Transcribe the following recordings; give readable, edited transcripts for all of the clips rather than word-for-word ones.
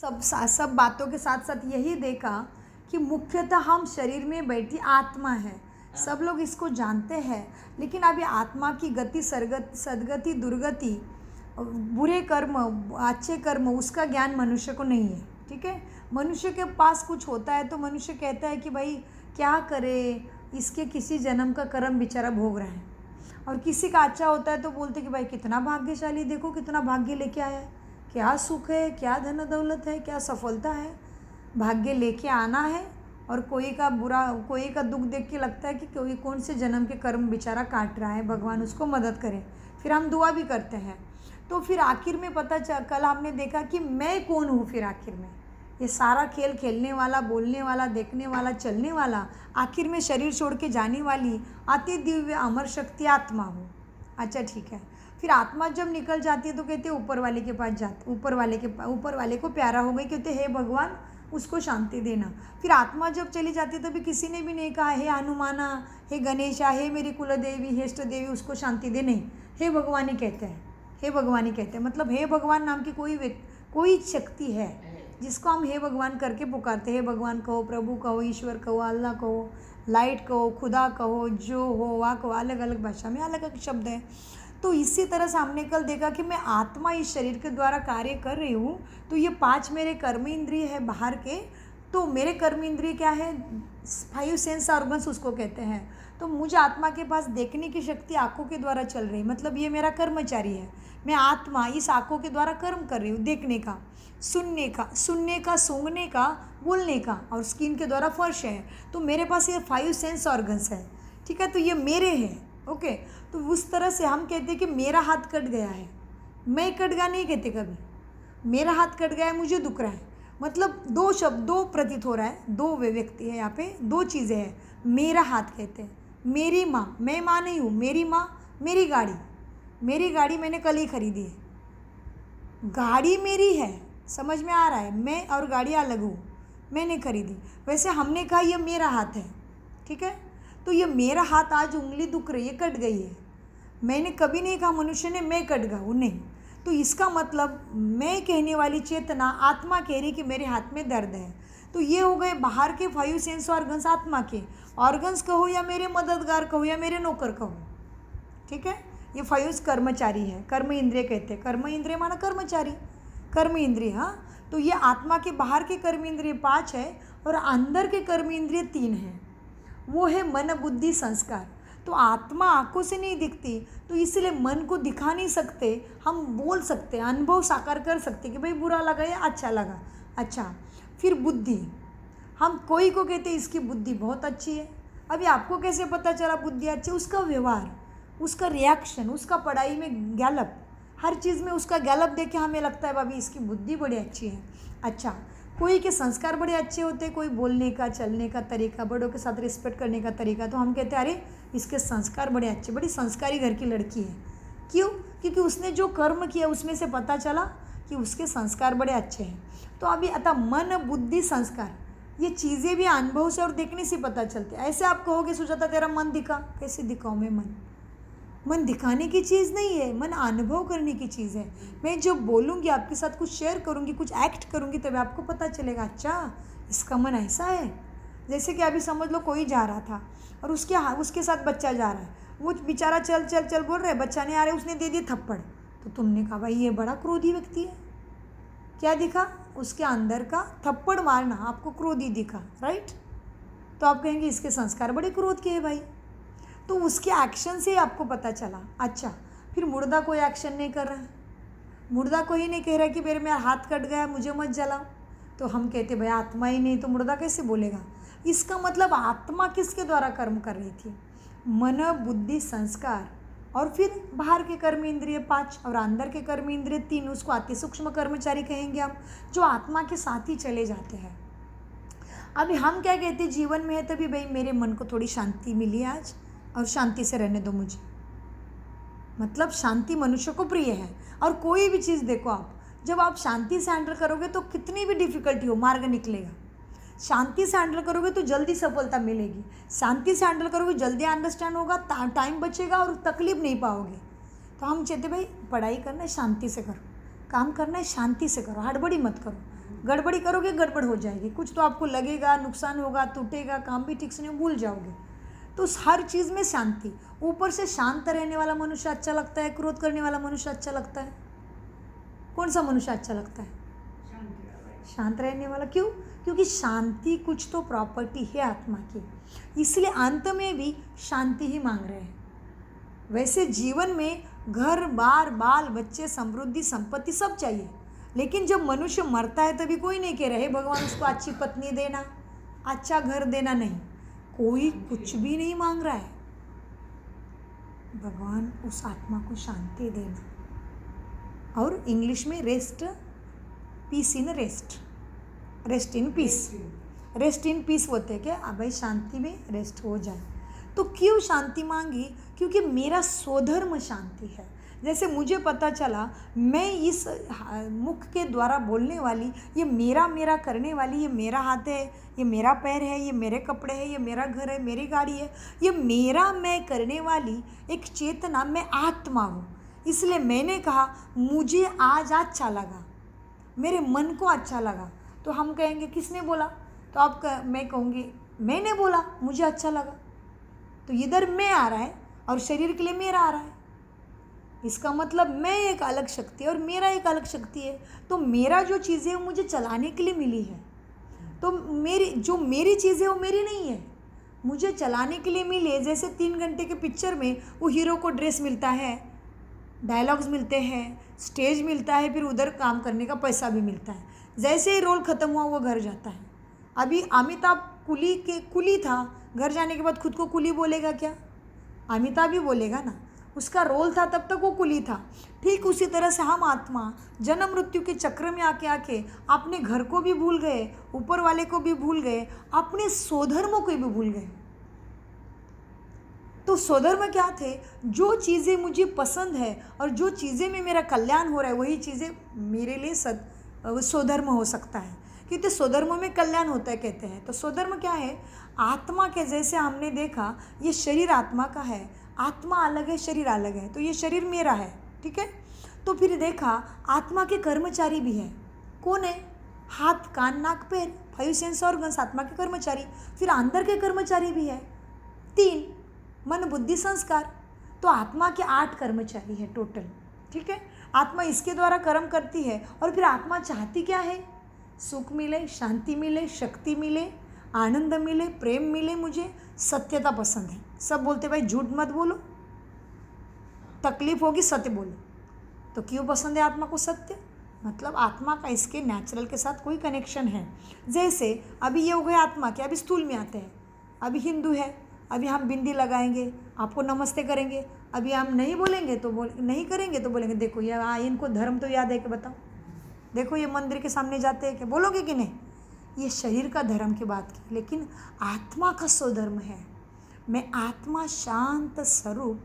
सब बातों के साथ साथ यही देखा कि मुख्यतः हम शरीर में बैठी आत्मा है। सब लोग इसको जानते हैं, लेकिन अभी आत्मा की गति, सदगति, दुर्गति, बुरे कर्म, अच्छे कर्म, उसका ज्ञान मनुष्य को नहीं है। ठीक है, मनुष्य के पास कुछ होता है तो मनुष्य कहता है कि भाई क्या करे, इसके किसी जन्म का कर्म बेचारा भोग रहा है। और किसी का अच्छा होता है तो बोलते कि भाई कितना भाग्यशाली, देखो कितना भाग्य लेके आया है, क्या सुख है, क्या धन दौलत है, क्या सफलता है। भाग्य लेके आना है। और कोई का दुख देख के लगता है कि कोई कौन से जन्म के कर्म बेचारा काट रहा है, भगवान उसको मदद करे। फिर हम दुआ भी करते हैं। तो फिर आखिर में कल हमने देखा कि मैं कौन हूँ। फिर आखिर में ये सारा खेल खेलने वाला, बोलने वाला, देखने वाला, चलने वाला, आखिर में शरीर छोड़ के जाने वाली अति दिव्य अमर शक्ति आत्मा हूँ। अच्छा ठीक है। फिर आत्मा जब निकल जाती है तो कहते हैं ऊपर वाले के पास जाते, ऊपर वाले को प्यारा हो गई, कहते हे भगवान उसको शांति देना। फिर आत्मा जब चली जाती है तभी किसी ने भी नहीं कहा हे हनुमाना, हे गणेशा, हे मेरी कुलदेवी, हे इष्ट देवी उसको शांति दे, नहीं, हे भगवान ही कहते हैं। हे भगवान ही कहते हैं, मतलब हे भगवान नाम की कोई शक्ति है जिसको हम हे भगवान करके पुकारते हैं। हे भगवान कहो, प्रभु कहो, ईश्वर कहो, अल्लाह कहो, लाइट कहो, खुदा कहो, जो हो वाह कहो, अलग अलग भाषा में अलग अलग शब्द हैं। तो इसी तरह से हमने कल देखा कि मैं आत्मा इस शरीर के द्वारा कार्य कर रही हूँ। तो ये 5 मेरे कर्म इंद्रिय है बाहर के। तो मेरे कर्म इंद्रिय क्या है, 5 सेंस ऑर्गन्स उसको कहते हैं। तो मुझे आत्मा के पास देखने की शक्ति आँखों के द्वारा चल रही, मतलब ये मेरा कर्मचारी है। मैं आत्मा इस आँखों के द्वारा कर्म कर रही हूँ, देखने का, सुनने का, सूंघने का, बोलने का, और स्किन के द्वारा फर्श है। तो मेरे पास ये 5 सेंस ऑर्गन्स है। ठीक है, तो ये मेरे हैं। ओके, तो उस तरह से हम कहते हैं कि मेरा हाथ कट गया है। मैं कट गया नहीं कहते कभी, मेरा हाथ कट गया है, मुझे दुख रहा है। मतलब 2 शब्द, 2 प्रतीत हो रहा है, 2 व्यक्ति है यहाँ पे, 2 चीज़ें हैं। मेरा हाथ कहते हैं, मेरी माँ, मैं माँ नहीं हूँ, मेरी माँ, मेरी गाड़ी मैंने कल ही खरीदी है, गाड़ी मेरी है, समझ में आ रहा है। मैं और गाड़ी अलग हूँ, मैंने खरीदी। वैसे हमने कहा ये मेरा हाथ है। ठीक है, तो ये मेरा हाथ आज उंगली दुख रही है, कट गई है। मैंने कभी नहीं कहा मनुष्य ने मैं कट गया हूँ, नहीं। तो इसका मतलब मैं कहने वाली चेतना आत्मा कह रही कि मेरे हाथ में दर्द है। तो ये हो गए बाहर के 5 सेंस ऑर्गन्स, आत्मा के ऑर्गन्स कहो या मेरे मददगार कहो या मेरे नौकर कहो। ठीक है, ये 5 कर्मचारी है, कर्म इंद्रिय कहते हैं। कर्म इंद्रिय माना कर्मचारी, कर्म इंद्रिय। हाँ, तो ये आत्मा के बाहर के कर्म इंद्रिय 5 है और अंदर के कर्म इंद्रिय 3 है। वो है मन, बुद्धि, संस्कार। तो आत्मा आँखों से नहीं दिखती, तो इसलिए मन को दिखा नहीं सकते। हम बोल सकते, अनुभव साकार कर सकते कि भाई बुरा लगा या अच्छा लगा। अच्छा, फिर बुद्धि, हम कोई को कहते इसकी बुद्धि बहुत अच्छी है। अभी आपको कैसे पता चला बुद्धि अच्छी? उसका व्यवहार, उसका रिएक्शन, उसका पढ़ाई में गैलप, हर चीज़ में उसका गैलप देख के हमें लगता है भाभी इसकी बुद्धि बड़ी अच्छी है। अच्छा, कोई के संस्कार बड़े अच्छे होते हैं, कोई बोलने का, चलने का तरीका, बड़ों के साथ रिस्पेक्ट करने का तरीका, तो हम कहते हैं अरे इसके संस्कार बड़े अच्छे, बड़ी संस्कारी घर की लड़की है। क्यों? क्योंकि उसने जो कर्म किया उसमें से पता चला कि उसके संस्कार बड़े अच्छे हैं। तो अभी अतः मन, बुद्धि, संस्कार, ये चीज़ें भी अनुभव से और देखने से पता चलती है। ऐसे आप कहोगे सुजाता तेरा मन दिखा, कैसे दिखाऊँ मैं मन? मन दिखाने की चीज़ नहीं है, मन अनुभव करने की चीज़ है। मैं जब बोलूँगी, आपके साथ कुछ शेयर करूँगी, कुछ एक्ट करूँगी, तभी आपको पता चलेगा अच्छा इसका मन ऐसा है। जैसे कि अभी समझ लो कोई जा रहा था और उसके साथ बच्चा जा रहा है, वो बेचारा चल चल चल बोल रहा है, बच्चा नहीं आ रहा है, उसने दे दिए थप्पड़। तो तुमने कहा भाई ये बड़ा क्रोधी व्यक्ति है। क्या दिखा? उसके अंदर का थप्पड़ मारना आपको क्रोधी दिखा, राइट? तो आप कहेंगे इसके संस्कार बड़े क्रोध के हैं भाई। तो उसके एक्शन से आपको पता चला। अच्छा, फिर मुर्दा कोई एक्शन नहीं कर रहा है, मुर्दा कोई नहीं कह रहा कि मेरा हाथ कट गया, मुझे मत जलाओ। तो हम कहते भाई आत्मा ही नहीं तो मुर्दा कैसे बोलेगा? इसका मतलब आत्मा किसके द्वारा कर्म कर रही थी? मन, बुद्धि, संस्कार, और फिर बाहर के कर्म इंद्रिय 5 और अंदर के कर्म इंद्रिय 3, उसको अति सूक्ष्म कर्मचारी कहेंगे हम, जो आत्मा के साथ ही चले जाते हैं। अभी हम क्या कहते हैं, जीवन में है तभी भाई मेरे मन को थोड़ी शांति मिली आज और शांति से रहने दो मुझे। मतलब शांति मनुष्य को प्रिय है। और कोई भी चीज़ देखो आप, जब आप शांति से हैंडल करोगे तो कितनी भी डिफ़िकल्टी हो मार्ग निकलेगा। शांति से हैंडल करोगे तो जल्दी सफलता मिलेगी, शांति से हैंडल करोगे जल्दी अंडरस्टैंड होगा, टाइम बचेगा और तकलीफ नहीं पाओगे। तो हम चाहते भाई पढ़ाई करना है शांति से करो, काम करना है शांति से करो, हड़बड़ी मत करो। गड़बड़ी करोगे गड़बड़ हो जाएगी, कुछ तो आपको लगेगा, नुकसान होगा, टूटेगा, काम भी ठीक से नहीं, भूल जाओगे। तो हर चीज़ में शांति। ऊपर से शांत रहने वाला मनुष्य अच्छा लगता है, क्रोध करने वाला मनुष्य अच्छा लगता है? कौन सा मनुष्य अच्छा लगता है? शांत रहने वाला। क्यों? क्योंकि शांति कुछ तो प्रॉपर्टी है आत्मा की, इसलिए अंत में भी शांति ही मांग रहे हैं। वैसे जीवन में घर बार बाल बच्चे समृद्धि संपत्ति सब चाहिए, लेकिन जब मनुष्य मरता है तभी कोई नहीं कह रहे भगवान उसको अच्छी पत्नी देना, अच्छा घर देना, नहीं, कोई कुछ भी नहीं मांग रहा है। भगवान उस आत्मा को शांति देना। और इंग्लिश में rest, peace in rest, rest in peace, rest in peace बोलते हैं क्या? भाई शांति में रेस्ट हो जाए। तो क्यों शांति मांगी? क्योंकि मेरा स्वधर्म शांति है। जैसे मुझे पता चला मैं इस मुख के द्वारा बोलने वाली, ये मेरा मेरा करने वाली, ये मेरा हाथ है, ये मेरा पैर है, ये मेरे कपड़े हैं, ये मेरा घर है, मेरी गाड़ी है, ये मेरा मैं करने वाली एक चेतना, मैं आत्मा हूँ। इसलिए मैंने कहा मुझे आज अच्छा लगा, मेरे मन को अच्छा लगा। तो हम कहेंगे किसने बोला? तो मैं कहूँगी मैंने बोला, मुझे अच्छा लगा। तो इधर मैं आ रहा है और शरीर के लिए मेरा आ रहा है। इसका मतलब मैं एक अलग शक्ति है और मेरा एक अलग शक्ति है। तो मेरा जो चीज़ें है वो मुझे चलाने के लिए मिली है। तो मेरी चीज़ें वो मेरी नहीं है, मुझे चलाने के लिए मिली है। जैसे 3 घंटे के पिक्चर में वो हीरो को ड्रेस मिलता है, डायलॉग्स मिलते हैं, स्टेज मिलता है, फिर उधर काम करने का पैसा भी मिलता है। जैसे ही रोल ख़त्म हुआ वो घर जाता है। अभी अमिताभ कुली था, घर जाने के बाद खुद को कुली बोलेगा क्या? अमिताभ भी बोलेगा ना, उसका रोल था तब तक वो कुली था। ठीक उसी तरह से हम आत्मा जन्म मृत्यु के चक्र में आके अपने घर को भी भूल गए, ऊपर वाले को भी भूल गए, अपने स्वधर्मों को भी भूल गए। तो स्वधर्म क्या थे? जो चीज़ें मुझे पसंद है और जो चीज़ें में मेरा कल्याण हो रहा है वही चीज़ें मेरे लिए स्वधर्म हो सकता है, क्योंकि स्वधर्म में कल्याण होता है कहते हैं। तो स्वधर्म क्या है? आत्मा के जैसे हमने देखा ये शरीर आत्मा का है, आत्मा अलग है, शरीर अलग है, तो ये शरीर मेरा है, ठीक है। तो फिर देखा आत्मा के कर्मचारी भी हैं। कौन है? हाथ कान नाक पैर, 5 सेंस ऑर्गन्स आत्मा के कर्मचारी। फिर अंदर के कर्मचारी भी है 3, मन बुद्धि संस्कार। तो आत्मा के 8 कर्मचारी है टोटल, ठीक है। आत्मा इसके द्वारा कर्म करती है और फिर आत्मा चाहती क्या है? सुख मिले, शांति मिले, शक्ति मिले, आनंद मिले, प्रेम मिले। मुझे सत्यता पसंद है। सब बोलते भाई झूठ मत बोलो, तकलीफ होगी सत्य बोलो। तो क्यों पसंद है आत्मा को सत्य? मतलब आत्मा का इसके नेचुरल के साथ कोई कनेक्शन है। जैसे अभी ये हो गए आत्मा के, अभी स्थूल में आते हैं। अभी हिंदू है, अभी हम बिंदी लगाएंगे, आपको नमस्ते करेंगे। अभी हम नहीं बोलेंगे तो नहीं करेंगे तो बोलेंगे देखो ये इनको धर्म तो याद है कि बताओ, देखो ये मंदिर के सामने जाते हैं, क्या बोलोगे कि नहीं? ये शरीर का धर्म की बात की, लेकिन आत्मा का स्वधर्म है। मैं आत्मा शांत स्वरूप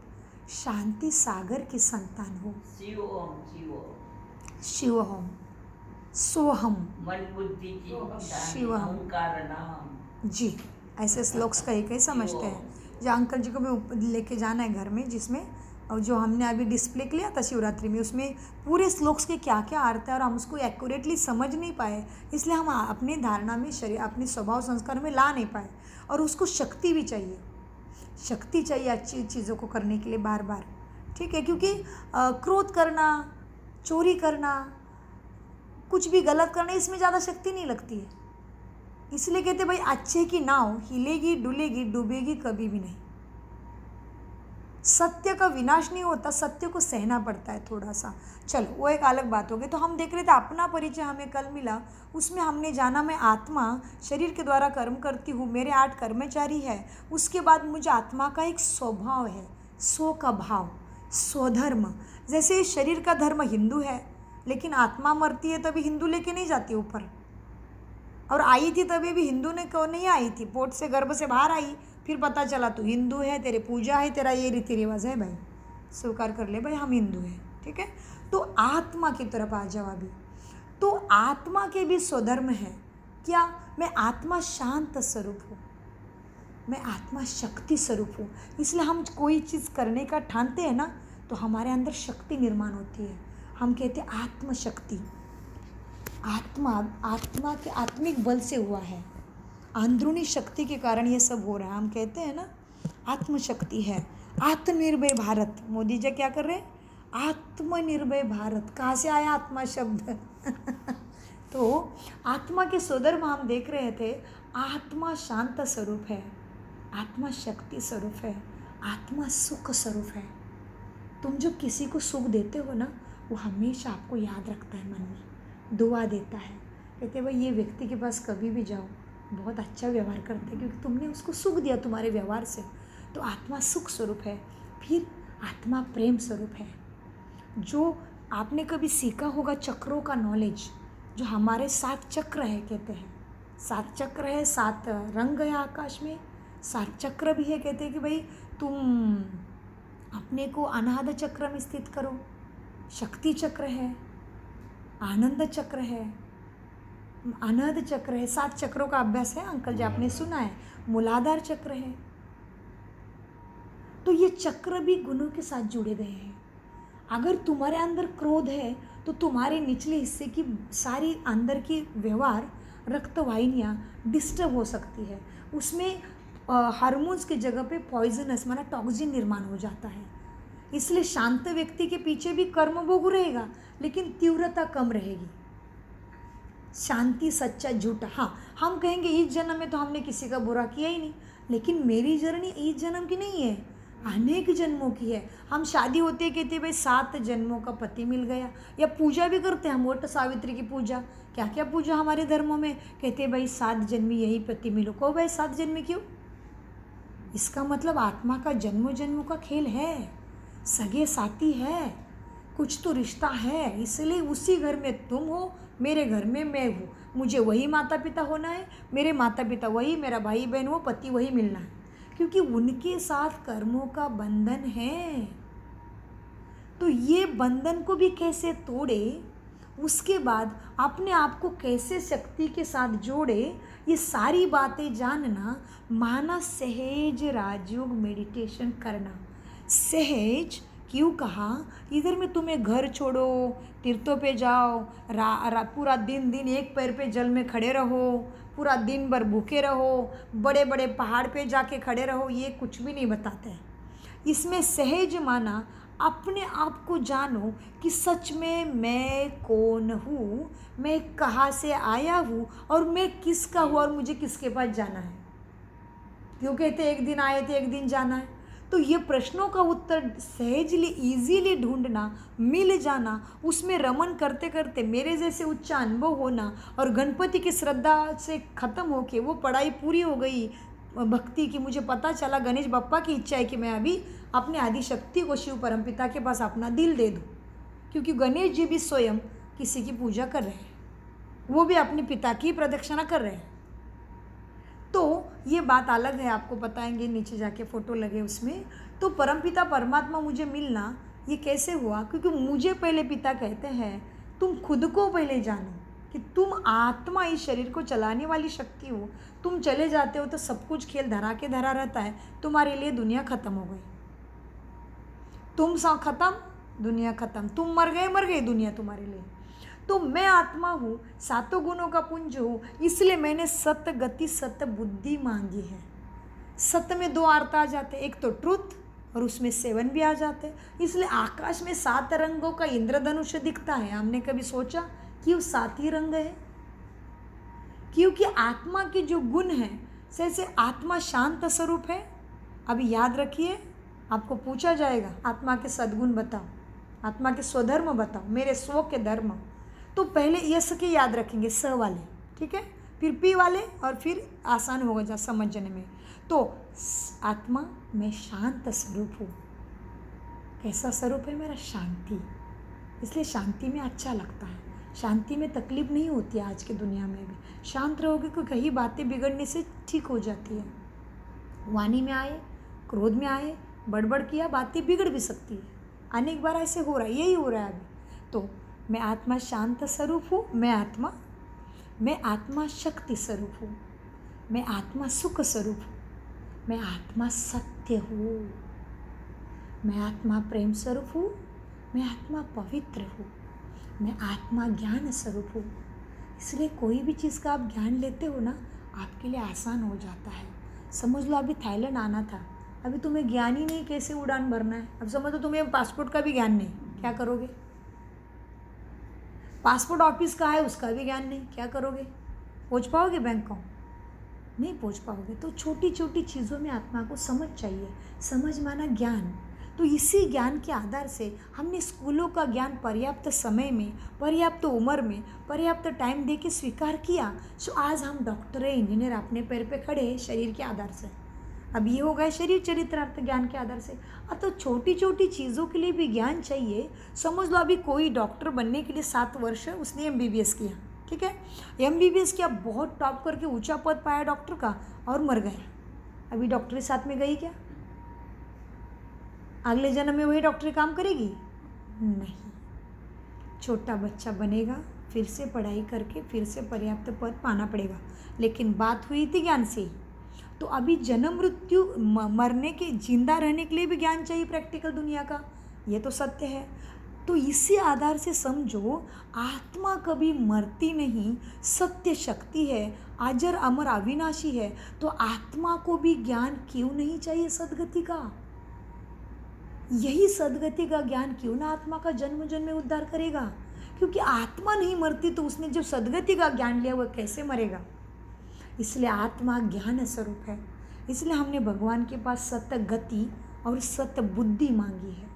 शांति सागर की संतान हूँ। शिवोहम, सोहम, मन बुद्धि शिवहम जी। ऐसे श्लोक्स कहीं कहीं समझते हैं। जो अंकल जी को भी लेके जाना है घर में, जिसमें और जो हमने अभी डिस्प्ले किया था शिवरात्रि में, उसमें पूरे श्लोक्स के क्या क्या अर्थ है और हम उसको एक्यूरेटली समझ नहीं पाए, इसलिए हम अपनी धारणा में शरीर अपने स्वभाव संस्कार में ला नहीं पाए। और उसको शक्ति भी चाहिए, शक्ति चाहिए अच्छी चीज़ों को करने के लिए बार बार, ठीक है। क्योंकि क्रोध करना, चोरी करना, कुछ भी गलत करना, इसमें ज़्यादा शक्ति नहीं लगती है। इसलिए कहते भाई अच्छे की नाव हिलेगी डुलेगी, डूबेगी कभी भी नहीं। सत्य का विनाश नहीं होता, सत्य को सहना पड़ता है थोड़ा सा। चलो वो एक अलग बात हो गई। तो हम देख रहे थे अपना परिचय हमें कल मिला, उसमें हमने जाना मैं आत्मा शरीर के द्वारा कर्म करती हूँ, मेरे 8 कर्मचारी है। उसके बाद मुझे आत्मा का एक स्वभाव है, स्व का भाव, स्वधर्म। जैसे शरीर का धर्म हिंदू है, लेकिन आत्मा मरती है तभी हिंदू लेके नहीं जाती ऊपर, और आई थी तभी भी हिंदू ने क्यों नहीं आई थी, पोट से गर्भ से बाहर आई, फिर पता चला तू हिंदू है, तेरे पूजा है, तेरा ये रीति रिवाज है, भाई स्वीकार कर ले भाई हम हिंदू हैं, ठीक है। तो आत्मा की तरफ आ जाओ अभी। तो आत्मा के भी स्वधर्म है क्या? मैं आत्मा शांत स्वरूप हूँ, मैं आत्मा शक्ति स्वरूप हूँ। इसलिए हम कोई चीज़ करने का ठानते हैं ना, तो हमारे अंदर शक्ति निर्माण होती है। हम कहते हैं आत्मशक्ति। आत्मा के आत्मिक बल से हुआ है, अंदरूनी शक्ति के कारण ये सब हो रहा है। हम कहते हैं ना आत्मशक्ति है, आत्मनिर्भर भारत। मोदी जी क्या कर रहे हैं? आत्मनिर्भर भारत। कहाँ से आया आत्मा शब्द? तो आत्मा के स्वधर्म हम देख रहे थे। आत्मा शांत स्वरूप है, आत्मा शक्ति स्वरूप है, आत्मा सुख स्वरूप है। तुम जो किसी को सुख देते हो ना, वो हमेशा आपको याद रखता है, मन में दुआ देता है, कहते भाई ये व्यक्ति के पास कभी भी जाओ बहुत अच्छा व्यवहार करते हैं, क्योंकि तुमने उसको सुख दिया तुम्हारे व्यवहार से। तो आत्मा सुख स्वरूप है। फिर आत्मा प्रेम स्वरूप है। जो आपने कभी सीखा होगा चक्रों का नॉलेज, जो हमारे 7 चक्र है, कहते हैं 7 चक्र है, 7 रंग है आकाश में, 7 चक्र भी है। कहते हैं कि भाई तुम अपने को अनाहत चक्र में स्थित करो। शक्ति चक्र है, आनंद चक्र है, अनहद चक्र है। 7 चक्रों का अभ्यास है, अंकल जी आपने सुना है। मूलाधार चक्र है। तो ये चक्र भी गुणों के साथ जुड़े गए हैं। अगर तुम्हारे अंदर क्रोध है तो तुम्हारे निचले हिस्से की सारी अंदर की व्यवहार रक्त वाहिनियाँ डिस्टर्ब हो सकती है। उसमें हार्मोन्स की जगह पे पॉइजनस माना टॉक्सिन निर्माण हो जाता है। इसलिए शांत व्यक्ति के पीछे भी कर्म भोग रहेगा, लेकिन तीव्रता कम रहेगी। शांति सच्चा झूठा, हाँ हम कहेंगे इस जन्म में तो हमने किसी का बुरा किया ही नहीं, लेकिन मेरी जर्नी इस जन्म की नहीं है, अनेक जन्मों की है। हम शादी होते हैं कहते भाई 7 जन्मों का पति मिल गया। या पूजा भी करते हैं हम, वट सावित्री की पूजा, क्या क्या पूजा हमारे धर्मों में, कहते भाई 7 जन्मी यही पति मिलो। कहो भाई 7 जन्मी क्यों? इसका मतलब आत्मा का जन्मों जन्मों का खेल है, सगे साथी है, कुछ तो रिश्ता है। इसलिए उसी घर में तुम हो, मेरे घर में मैं हूँ, मुझे वही माता पिता होना है, मेरे माता पिता वही, मेरा भाई बहन वो, पति वही मिलना है, क्योंकि उनके साथ कर्मों का बंधन है। तो ये बंधन को भी कैसे तोड़े, उसके बाद अपने आप को कैसे शक्ति के साथ जोड़े, ये सारी बातें जानना माना सहज राजयोग मेडिटेशन करना। सहज क्यों कहा? इधर में तुम्हें घर छोड़ो, तीर्थों पे जाओ, पूरा दिन एक पैर पे जल में खड़े रहो, पूरा दिन भर भूखे रहो, बड़े बड़े पहाड़ पे जाके खड़े रहो, ये कुछ भी नहीं बताते हैं। इसमें सहज माना अपने आप को जानो कि सच में मैं कौन हूँ, मैं कहाँ से आया हूँ और मैं किसका हूँ और मुझे किसके पास जाना है। क्यों कहते एक दिन आए थे एक दिन जाना है? तो ये प्रश्नों का उत्तर सहजली इजीली ढूंढना, मिल जाना, उसमें रमन करते करते मेरे जैसे उच्च अनुभव होना और गणपति की श्रद्धा से ख़त्म होके वो पढ़ाई पूरी हो गई भक्ति की, मुझे पता चला गणेश बप्पा की इच्छा है कि मैं अभी अपने आदिशक्ति को शिव परमपिता के पास अपना दिल दे दूँ, क्योंकि गणेश जी भी स्वयं किसी की पूजा कर रहे हैं, वो भी अपने पिता की प्रदक्षिणा कर रहे हैं। तो ये बात अलग है, आपको बताएंगे, नीचे जाके फ़ोटो लगे उसमें। तो परमपिता परमात्मा मुझे मिलना ये कैसे हुआ? क्योंकि मुझे पहले पिता कहते हैं तुम खुद को पहले जानो कि तुम आत्मा इस शरीर को चलाने वाली शक्ति हो। तुम चले जाते हो तो सब कुछ खेल धरा के धरा रहता है, तुम्हारे लिए दुनिया ख़त्म हो गई, तुम सा ख़त्म दुनिया ख़त्म, तुम मर गए दुनिया तुम्हारे लिए। तो मैं आत्मा हूँ, 7 गुणों का पुंज हूँ, इसलिए मैंने सत गति सत बुद्धि मांगी है। सत में 2 अर्थ आ जाते, एक तो ट्रुथ और उसमें 7 भी आ जाते। इसलिए आकाश में 7 रंगों का इंद्रधनुष दिखता है। हमने कभी सोचा कि वो 7 ही रंग है? क्योंकि आत्मा के जो गुण हैं, जैसे आत्मा शांत स्वरूप है। अभी याद रखिए, आपको पूछा जाएगा आत्मा के सद्गुण बताओ, आत्मा के स्वधर्म बताओ, मेरे स्व के धर्म। तो पहले यस के याद रखेंगे, स वाले, ठीक है, फिर पी वाले, और फिर आसान होगा जा समझने में। तो आत्मा में शांत स्वरूप हूँ। कैसा स्वरूप है मेरा? शांति। इसलिए शांति में अच्छा लगता है, शांति में तकलीफ नहीं होती है। आज की दुनिया में भी शांत रहोगे तो कहीं बातें बिगड़ने से ठीक हो जाती है। वाणी में आए, क्रोध में आए, बड़बड़ किया, बातें बिगड़ भी सकती है। अनेक बार ऐसे हो रहा है, यही हो रहा है अभी। तो मैं आत्मा शांत स्वरूप हूँ, मैं आत्मा शक्ति स्वरूप हूँ, मैं आत्मा सुख स्वरूप हूँ, मैं आत्मा सत्य हूँ, मैं आत्मा प्रेम स्वरूप हूँ, मैं आत्मा पवित्र हूँ, मैं आत्मा ज्ञान स्वरूप हूँ, इसलिए कोई भी चीज़ का आप ज्ञान लेते हो ना, आपके लिए आसान हो जाता है। समझ लो अभी थाईलैंड आना था, अभी तुम्हें ज्ञान ही नहीं कैसे उड़ान भरना है। अब समझ लो तुम्हें पासपोर्ट का भी ज्ञान नहीं, क्या करोगे? पासपोर्ट ऑफिस का है, उसका भी ज्ञान नहीं, क्या करोगे? पहुंच पाओगे बैंकॉक? नहीं पहुंच पाओगे। तो छोटी छोटी चीज़ों में आत्मा को समझ चाहिए। समझ माना ज्ञान। तो इसी ज्ञान के आधार से हमने स्कूलों का ज्ञान पर्याप्त समय में, पर्याप्त उम्र में, पर्याप्त टाइम दे के स्वीकार किया। सो आज हम डॉक्टर है, इंजीनियर अपने पैर पे खड़े हैं शरीर के आधार से। अब ये हो गया शरीर चरित्रार्थ ज्ञान के आधार से। तो छोटी छोटी चीज़ों के लिए भी ज्ञान चाहिए। समझ लो अभी कोई डॉक्टर बनने के लिए 7 वर्ष उसने MBBS किया, ठीक है, MBBS किया, बहुत टॉप करके ऊंचा पद पाया डॉक्टर का और मर गया। अभी डॉक्टरी साथ में गई क्या? अगले जन्म में वही डॉक्टरी काम करेगी? नहीं। छोटा बच्चा बनेगा, फिर से पढ़ाई करके फिर से पर्याप्त पद पाना पड़ेगा। लेकिन बात हुई थी ज्ञान से ही। तो अभी जन्म मृत्यु मरने के, जिंदा रहने के लिए भी ज्ञान चाहिए प्रैक्टिकल दुनिया का, ये तो सत्य है। तो इसी आधार से समझो, आत्मा कभी मरती नहीं, सत्य शक्ति है, अजर अमर अविनाशी है। तो आत्मा को भी ज्ञान क्यों नहीं चाहिए सद्गति का? यही सद्गति का ज्ञान क्यों ना आत्मा का जन्म जन्म में उद्धार करेगा? क्योंकि आत्मा नहीं मरती तो उसने जो सद्गति का ज्ञान लिया वह कैसे मरेगा? इसलिए आत्मा ज्ञान स्वरूप है। इसलिए हमने भगवान के पास सत्य गति और सत्य बुद्धि मांगी है।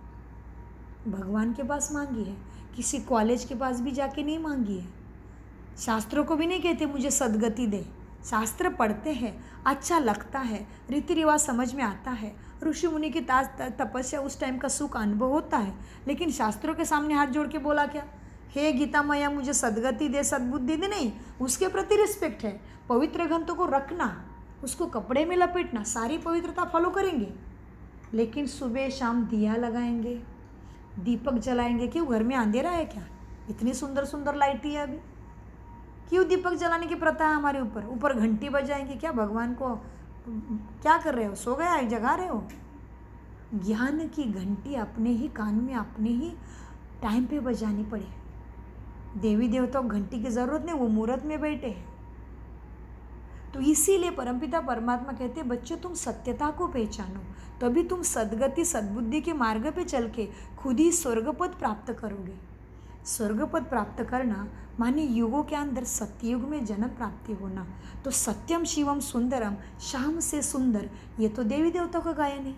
भगवान के पास मांगी है, किसी कॉलेज के पास भी जाके नहीं मांगी है। शास्त्रों को भी नहीं कहते मुझे सद्गति दे। शास्त्र पढ़ते हैं, अच्छा लगता है, रीति रिवाज समझ में आता है, ऋषि मुनि की तपस्या उस टाइम का सुख अनुभव होता है। लेकिन शास्त्रों के सामने हाथ जोड़ के बोला क्या? हे गीता मैया मुझे सद्गति दे, सद्बुद्धि दे, नहीं। उसके प्रति रिस्पेक्ट है। पवित्र ग्रंथों को रखना, उसको कपड़े में लपेटना, सारी पवित्रता फॉलो करेंगे। लेकिन सुबह शाम दिया लगाएंगे, दीपक जलाएंगे। क्यों? घर में अंधेरा है क्या? इतनी सुंदर सुंदर लाइट है अभी, क्यों दीपक जलाने की प्रथा है हमारे ऊपर? ऊपर घंटी बजाएंगे क्या? भगवान को क्या कर रहे हो? सो गया है, जगा रहे हो? ज्ञान की घंटी अपने ही कान में, अपने ही टाइम पे बजानी पड़े। देवी देवताओं को घंटी की जरूरत नहीं, वो मुहूर्त में बैठे हैं। तो इसीलिए परमपिता परमात्मा कहते हैं, बच्चों तुम सत्यता को पहचानो, तभी तुम सद्गति सद्बुद्धि के मार्ग पे चल के खुद ही स्वर्गपद प्राप्त करोगे। स्वर्गपद प्राप्त करना माने युगों के अंदर सत्ययुग में जन्म प्राप्ति होना। तो सत्यम शिवम सुंदरम, श्याम से सुंदर, ये तो देवी देवताओं का गायन है।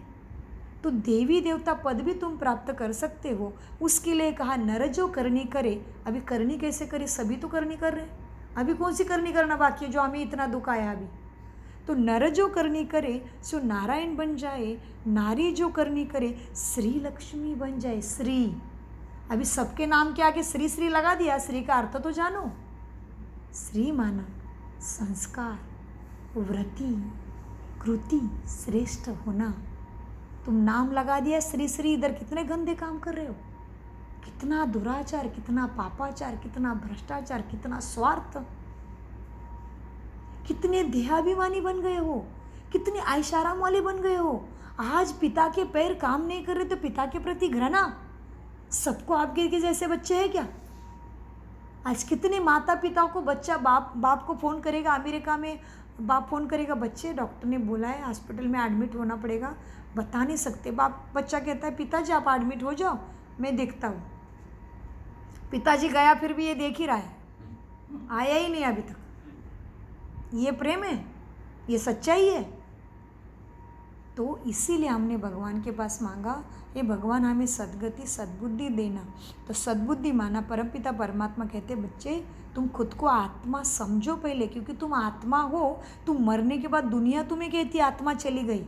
तो देवी देवता पद भी तुम प्राप्त कर सकते हो। उसके लिए कहा नर जो करनी करे। अभी करनी कैसे करे? सभी तो करनी कर रहे। अभी कौन सी करनी करना बाकी है जो हमें इतना दुख आया अभी? तो नर जो करनी करे सो नारायण बन जाए, नारी जो करनी करे श्री लक्ष्मी बन जाए। श्री, अभी सबके नाम के आगे श्री श्री लगा दिया। श्री का अर्थ तो जानो। श्री माना संस्कार, व्रति, कृति, श्रेष्ठ होना। तुम नाम लगा दिया श्री श्री, इधर कितने गंदे काम कर रहे हो, कितना दुराचार, कितना पापाचार, कितना भ्रष्टाचार, कितना स्वार्थ, कितने देहाभिमानी बन गए हो, कितने आयशाराम वाले बन गए हो। आज पिता के पैर काम नहीं कर रहे तो पिता के प्रति घृणा। सबको आपके के जैसे बच्चे हैं क्या? आज कितने माता पिता को बच्चा बाप को फ़ोन करेगा, अमेरिका में बाप फ़ोन करेगा, बच्चे डॉक्टर ने बोला है हॉस्पिटल में एडमिट होना पड़ेगा, बता नहीं सकते। बच्चा कहता है पिताजी आप एडमिट हो जाओ, मैं देखता हूँ। पिताजी गया फिर भी ये देख ही रहा है, आया ही नहीं अभी तक। ये प्रेम है? ये सच्चाई है? तो इसीलिए हमने भगवान के पास मांगा, ये भगवान हमें सद्गति सद्बुद्धि देना। तो सद्बुद्धि माना परमपिता परमात्मा कहते बच्चे तुम खुद को आत्मा समझो पहले, क्योंकि तुम आत्मा हो। तुम मरने के बाद दुनिया तुम्हें कहती आत्मा चली गई,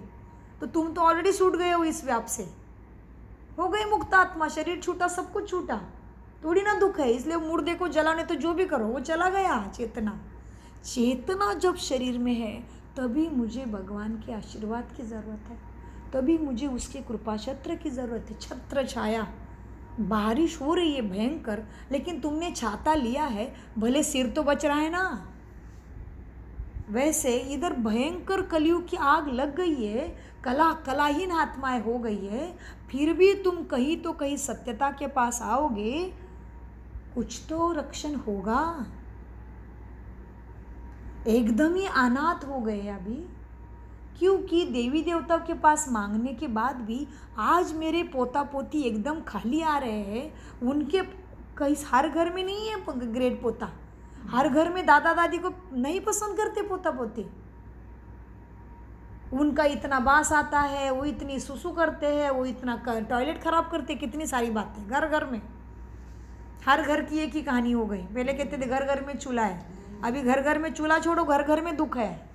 तो तुम तो ऑलरेडी छूट गए हो इस व्याप से, हो गई मुक्त आत्मा। शरीर छूटा, सब कुछ छूटा, थोड़ी ना दुख है। इसलिए मुर्दे को जलाने तो जो भी करो वो चला गया। चेतना, चेतना जब शरीर में है तभी मुझे भगवान के आशीर्वाद की ज़रूरत है, तभी मुझे उसके कृपा छत्र की ज़रूरत है। छत्र छाया, बारिश हो रही है भयंकर, लेकिन तुमने छाता लिया है, भले सिर तो बच रहा है ना। वैसे इधर भयंकर कलयुग की आग लग गई है, कलाहीन आत्माएं हो गई है, फिर भी तुम कहीं तो कहीं सत्यता के पास आओगे, कुछ तो रक्षण होगा। एकदम ही अनाथ हो गए अभी, क्योंकि देवी देवताओं के पास मांगने के बाद भी आज मेरे पोता पोती एकदम खाली आ रहे हैं। उनके कहीं हर घर में नहीं है ग्रेट पोता, हर घर में दादा दादी को नहीं पसंद करते पोता पोती। उनका इतना बास आता है, वो इतनी सुसु करते हैं, वो इतना टॉयलेट खराब करते, कितनी सारी बातें घर घर में। हर घर की एक ही कहानी हो गई। पहले कहते थे घर घर में चूल्हा है, अभी घर घर में चूल्हा छोड़ो, घर घर में दुख है।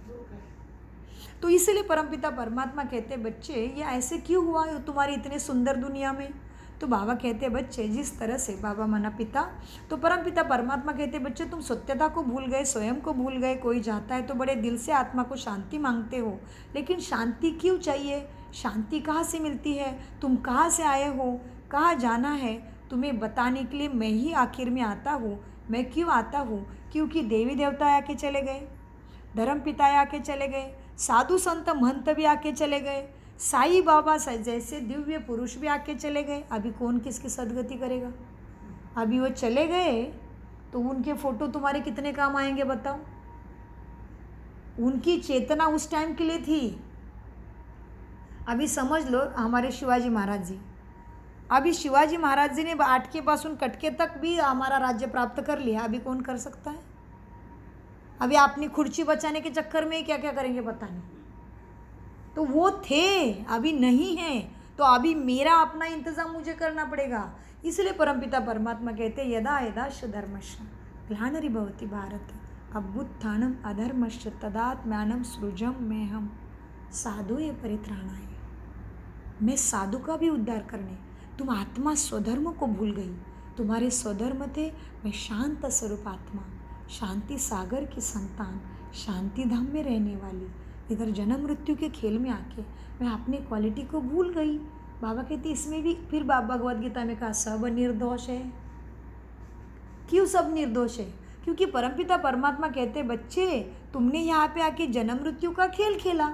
तो इसीलिए परमपिता परमात्मा कहते बच्चे ये ऐसे क्यों हुआ है तुम्हारी इतने सुंदर दुनिया में। तो बाबा कहते बच्चे जिस तरह से बाबा माना पिता, तो परमपिता परमात्मा कहते बच्चे तुम सत्यता को भूल गए, स्वयं को भूल गए। कोई जाता है तो बड़े दिल से आत्मा को शांति मांगते हो, लेकिन शांति क्यों चाहिए, शांति कहाँ से मिलती है, तुम कहाँ से आए हो, कहाँ जाना है, तुम्हें बताने के लिए मैं ही आखिर में आता हूँ। मैं क्यों आता हूँ, क्योंकि देवी देवता आके चले गए, धर्म पिता आके चले गए, साधु संत महंत भी आके चले गए, साई बाबा जैसे दिव्य पुरुष भी आके चले गए। अभी कौन किसकी सदगति करेगा। अभी वो चले गए तो उनके फोटो तुम्हारे कितने काम आएंगे बताओ। उनकी चेतना उस टाइम के लिए थी। अभी समझ लो हमारे शिवाजी महाराज जी, अभी शिवाजी महाराज जी ने आटके पासून कटके तक भी हमारा राज्य प्राप्त कर लिया। अभी कौन कर सकता है। अभी अपनी खुर्ची बचाने के चक्कर में क्या क्या करेंगे पता नहीं। तो वो थे, अभी नहीं है, तो अभी मेरा अपना इंतज़ाम मुझे करना पड़ेगा। इसलिए परमपिता परमात्मा कहते यदा यदा धर्मश्च ग्लानिर्भवति भारत अभ्युत्थानम् अधर्मश्च तदात्म्यानं सृजं मैं हम साधुये परित्राणाय। मैं साधु का भी उद्धार करने। तुम आत्मा स्वधर्म को भूल गई, तुम्हारे स्वधर्म थे मैं शांत स्वरूप आत्मा, शांति सागर की संतान, शांति धाम में रहने वाली। इधर जन्म मृत्यु के खेल में आके मैं अपने क्वालिटी को भूल गई। बाबा कहते इसमें भी फिर भगवद गीता में कहा सब निर्दोष है। क्यों सब निर्दोष है, क्योंकि परमपिता परमात्मा कहते बच्चे तुमने यहाँ पे आके जन्म मृत्यु का खेल खेला,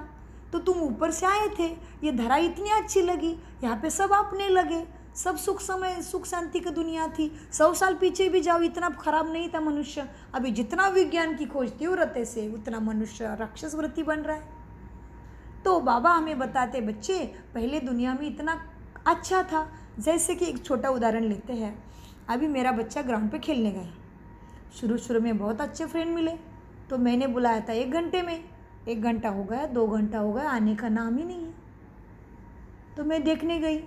तो तुम ऊपर से आए थे, ये धरा इतनी अच्छी लगी, यहाँ पे सब अपने लगे, सब सुख समय सुख शांति की दुनिया थी। 100 साल पीछे भी जाओ इतना खराब नहीं था मनुष्य। अभी जितना विज्ञान की खोज तीव्रता से उतना मनुष्य राक्षस वृत्ति बन रहा है। तो बाबा हमें बताते बच्चे पहले दुनिया में इतना अच्छा था। जैसे कि एक छोटा उदाहरण लेते हैं। अभी मेरा बच्चा ग्राउंड पे खेलने गया, शुरू में बहुत अच्छे फ्रेंड मिले, तो मैंने बुलाया था 1 घंटे में, 1 घंटा हो गया, 2 घंटा हो गया, आने का नाम ही नहीं है। तो मैं देखने गई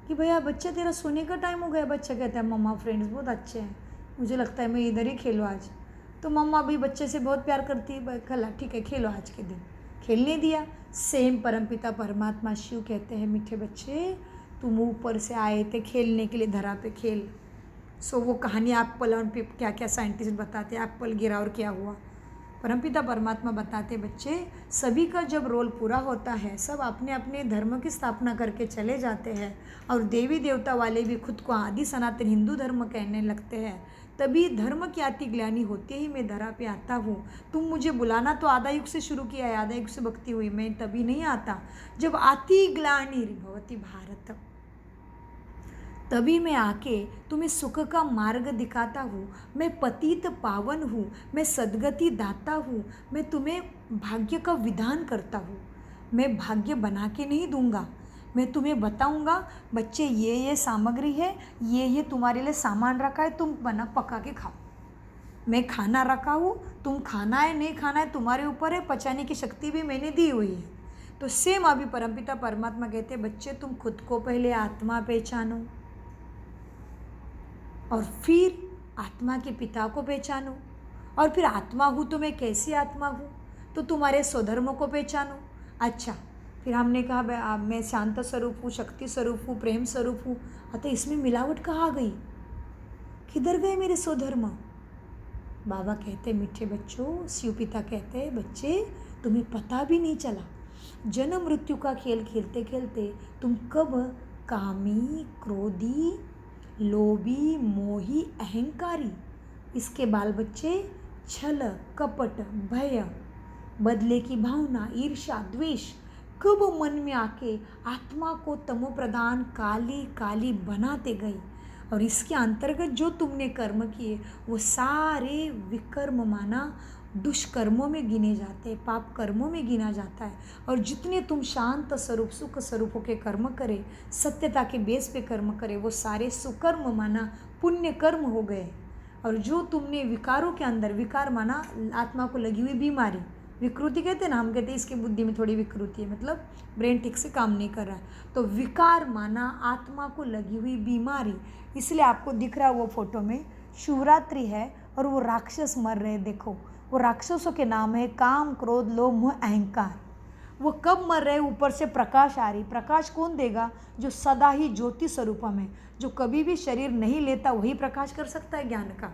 कि भैया बच्चा तेरा सोने का टाइम हो गया। बच्चा कहता है मम्मा फ्रेंड्स बहुत अच्छे हैं, मुझे लगता है मैं इधर ही खेलूँ आज। तो मम्मा भी बच्चे से बहुत प्यार करती है, कला ठीक है खेलो आज के दिन। खेलने दिया। सेम परमपिता परमात्मा शिव कहते हैं मीठे बच्चे तुम ऊपर से आए थे खेलने के लिए, धरा पे खेल। सो वो कहानी एप्पल और पे क्या क्या साइंटिस्ट बताते हैं, एप्पल गिरा और क्या हुआ। परमपिता परमात्मा बताते बच्चे सभी का जब रोल पूरा होता है, सब अपने अपने धर्म की स्थापना करके चले जाते हैं, और देवी देवता वाले भी खुद को आदि सनातन हिंदू धर्म कहने लगते हैं, तभी धर्म की आती ग्लानि होते ही मैं धरा पे आता हूँ। तुम मुझे बुलाना तो आधा युग से शुरू किया है, आधा युग से भक्ति हुई, मैं तभी नहीं आता जब आती ग्लानिर्भवति भारत, तभी मैं आके तुम्हें सुख का मार्ग दिखाता हूँ। मैं पतित पावन हूँ, मैं सद्गति दाता हूँ, मैं तुम्हें भाग्य का विधान करता हूँ। मैं भाग्य बना के नहीं दूंगा, मैं तुम्हें बताऊंगा बच्चे ये सामग्री है, ये तुम्हारे लिए सामान रखा है, तुम बना पका के खाओ। मैं खाना रखा हूँ, तुम खाना है नहीं खाना है तुम्हारे ऊपर है, पचाने की शक्ति भी मैंने दी हुई है। तो सेम अभी परमपिता परमात्मा कहते बच्चे तुम खुद को पहले आत्मा पहचानो और फिर आत्मा के पिता को पहचानो, और फिर आत्मा हूँ तो मैं कैसी आत्मा हूँ, तो तुम्हारे स्वधर्म को पहचानो। अच्छा फिर हमने कहा मैं शांत स्वरूप हूँ, शक्ति स्वरूप हूँ, प्रेम स्वरूप हूँ, अतः इसमें मिलावट कहाँ गई, किधर गए मेरे स्वधर्म। बाबा कहते मीठे बच्चों, शिव पिता कहते बच्चे तुम्हें पता भी नहीं चला, जन्म मृत्यु का खेल खेलते खेलते तुम कब कामी, क्रोधी, लोभी, मोही, अहंकारी, इसके बाल बच्चे छल, कपट, भय, बदले की भावना, ईर्ष्या, द्वेष कब मन में आके आत्मा को तमो प्रधान काली काली बनाते गई, और इसके अंतर्गत जो तुमने कर्म किए वो सारे विकर्म माना दुष्कर्मों में गिने जाते हैं, पाप कर्मों में गिना जाता है। और जितने तुम शांत स्वरूप सुख स्वरूपों के कर्म करे, सत्यता के बेस पे कर्म करे, वो सारे सुकर्म माना पुण्य कर्म हो गए। और जो तुमने विकारों के अंदर, विकार माना आत्मा को लगी हुई बीमारी, विकृति कहते हैं ना, हम कहते हैं इसकी बुद्धि में थोड़ी विकृति है, मतलब ब्रेन ठीक से काम नहीं कर रहा है। तो विकार माना आत्मा को लगी हुई बीमारी। इसलिए आपको दिख रहा है वो फोटो में शिवरात्रि है और वो राक्षस मर रहे हैं। देखो वो राक्षसों के नाम है काम, क्रोध, लोभ, मोह, अहंकार। वो कब मर रहे? ऊपर से प्रकाश आ रही। प्रकाश कौन देगा? जो सदा ही ज्योति स्वरूप में, जो कभी भी शरीर नहीं लेता, वही प्रकाश कर सकता है ज्ञान का।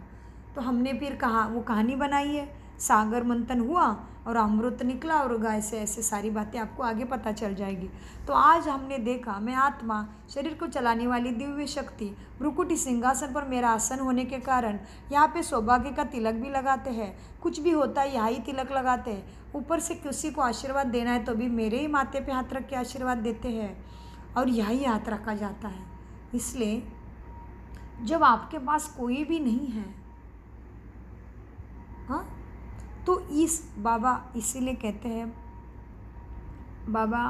तो हमने फिर कहा, वो कहानी बनाई है, सागर मंथन हुआ और अमृत निकला, और ऐसे ऐसे सारी बातें आपको आगे पता चल जाएगी। तो आज हमने देखा, मैं आत्मा, शरीर को चलाने वाली दिव्य शक्ति, भ्रुकुटी सिंहासन पर मेरा आसन होने के कारण यहाँ पे सौभाग्य का तिलक भी लगाते हैं। कुछ भी होता है यहाँ ही तिलक लगाते हैं। ऊपर से किसी को आशीर्वाद देना है तो भी मेरे ही माथे पे हाथ रख के आशीर्वाद देते हैं, और यही हाथ रखा जाता है। इसलिए जब आपके पास कोई भी नहीं है, हाँ, तो इस बाबा इसीलिए कहते हैं बाबा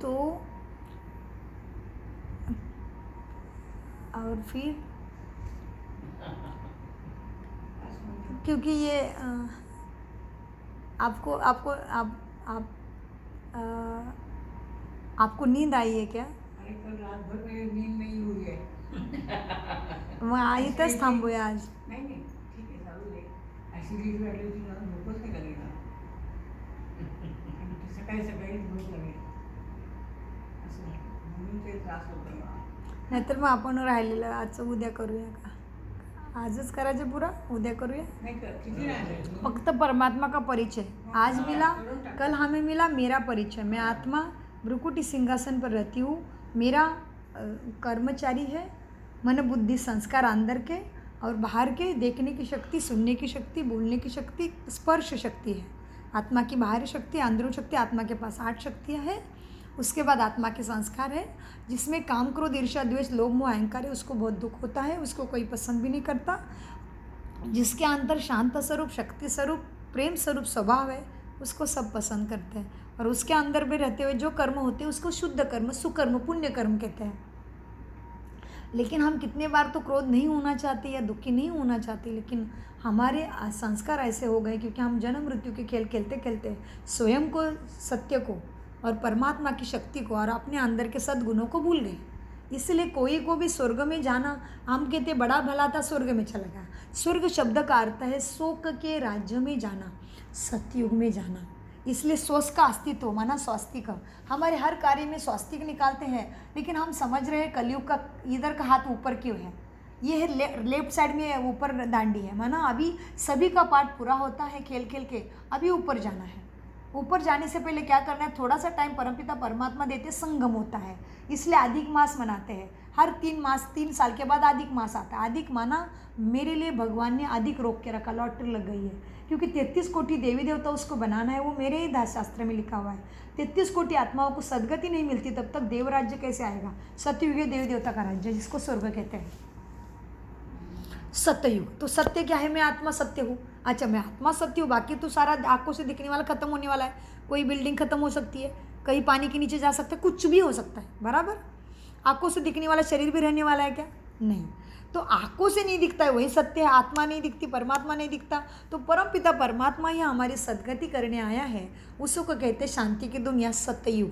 तो और फिर क्योंकि ये आपको आपको आप आपको नींद आई है क्या? अरे कल रात भर मेरी नींद नहीं हुई है। मग आई तच थांबूया आज. नाही नाही ठीक आहे चालू दे. ॲसिडिटी वाढली होती मला झोपच नाही लागली ना. आणि ती सकाळी सकाळी झोप लागली असं झालं. म्हणून ते त्रास होतो मला. नाहीतर मग आपण राहिलेलं आजचं उद्या करूया का? आजच करायचं पुरा, उद्या करूया. नाही किती राहिले फक्त परमात्मा का परिचय आज मिला, कल हमें मिला मेरा परिचय. मैं आत्मा भ्रुकुटी सिंहासन पर रहती हूँ. मेरा कर्मचारी है मन बुद्धि संस्कार अंदर के और बाहर के, देखने की शक्ति, सुनने की शक्ति, बोलने की शक्ति, स्पर्श शक्ति है. आत्मा की बाहरी शक्ति, अंदरूनी शक्ति. आत्मा के पास 8 शक्तियाँ हैं. उसके बाद आत्मा के संस्कार है, जिसमें काम, क्रोध, ईर्ष्या, द्वेष, लोभ, मोह, अहंकार है. उसको बहुत दुख होता है, उसको कोई पसंद भी नहीं करता. जिसके अंदर शांत स्वरूप, शक्ति स्वरूप, प्रेम स्वरूप स्वभाव है, उसको सब पसंद करते हैं. और उसके अंदर भी रहते हुए जो कर्म होते हैं उसको शुद्ध कर्म, सुकर्म, पुण्य कर्म कहते हैं. लेकिन हम कितने बार तो क्रोध नहीं होना चाहते या दुखी नहीं होना चाहते, लेकिन हमारे संस्कार ऐसे हो गए क्योंकि हम जन्म मृत्यु के खेल खेलते खेलते स्वयं को, सत्य को और परमात्मा की शक्ति को और अपने अंदर के सद्गुणों को भूल गए. इसलिए कोई को भी स्वर्ग में जाना, हम कहते बड़ा भला था स्वर्ग में चला गया. स्वर्ग शब्द का अर्थ है शोक के राज्य में जाना, सतयुग में जाना. इसलिए स्वस का अस्तित्व माना स्वास्तिक. हमारे हर कार्य में स्वास्तिक निकालते हैं, लेकिन हम समझ रहे हैं कलयुग का इधर का हाथ ऊपर क्यों है. ये है लेफ्ट साइड में ऊपर दांडी है, माना अभी सभी का पार्ट पूरा होता है खेल खेल के, अभी ऊपर जाना है. ऊपर जाने से पहले क्या करना है, थोड़ा सा टाइम परमपिता परमात्मा देते, संगम होता है. इसलिए अधिक मास मनाते हैं. हर 3 साल के बाद अधिक मास आता है. अधिक माना मेरे लिए भगवान ने अधिक रोक के रखा, लॉटरी लग गई है, क्योंकि 33 कोटि देवी देवता उसको बनाना है. वो मेरे ही शास्त्र में लिखा हुआ है. 33 कोटि आत्माओं को सदगति नहीं मिलती तब तक देव राज्य कैसे आएगा. सतयुग देवी देवता का राज्य, जिसको स्वर्ग कहते हैं. सत्ययुग. तो सत्य क्या है, मैं आत्मा सत्य हूँ. अच्छा, मैं आत्मा सत्य हूँ, बाकी तो सारा आंखों से दिखने वाला खत्म होने वाला है. कोई बिल्डिंग खत्म हो सकती है, कहीं पानी के नीचे जा सकता है, कुछ भी हो सकता है, बराबर. आंखों से दिखने वाला शरीर भी रहने वाला है क्या? नहीं. तो आंखों से नहीं दिखता है वही सत्य है. आत्मा नहीं दिखती, परमात्मा नहीं दिखता. तो परमपिता परमात्मा ही हमारी सदगति करने आया है. उसको कहते हैं शांति की दुनिया, सत्ययुग.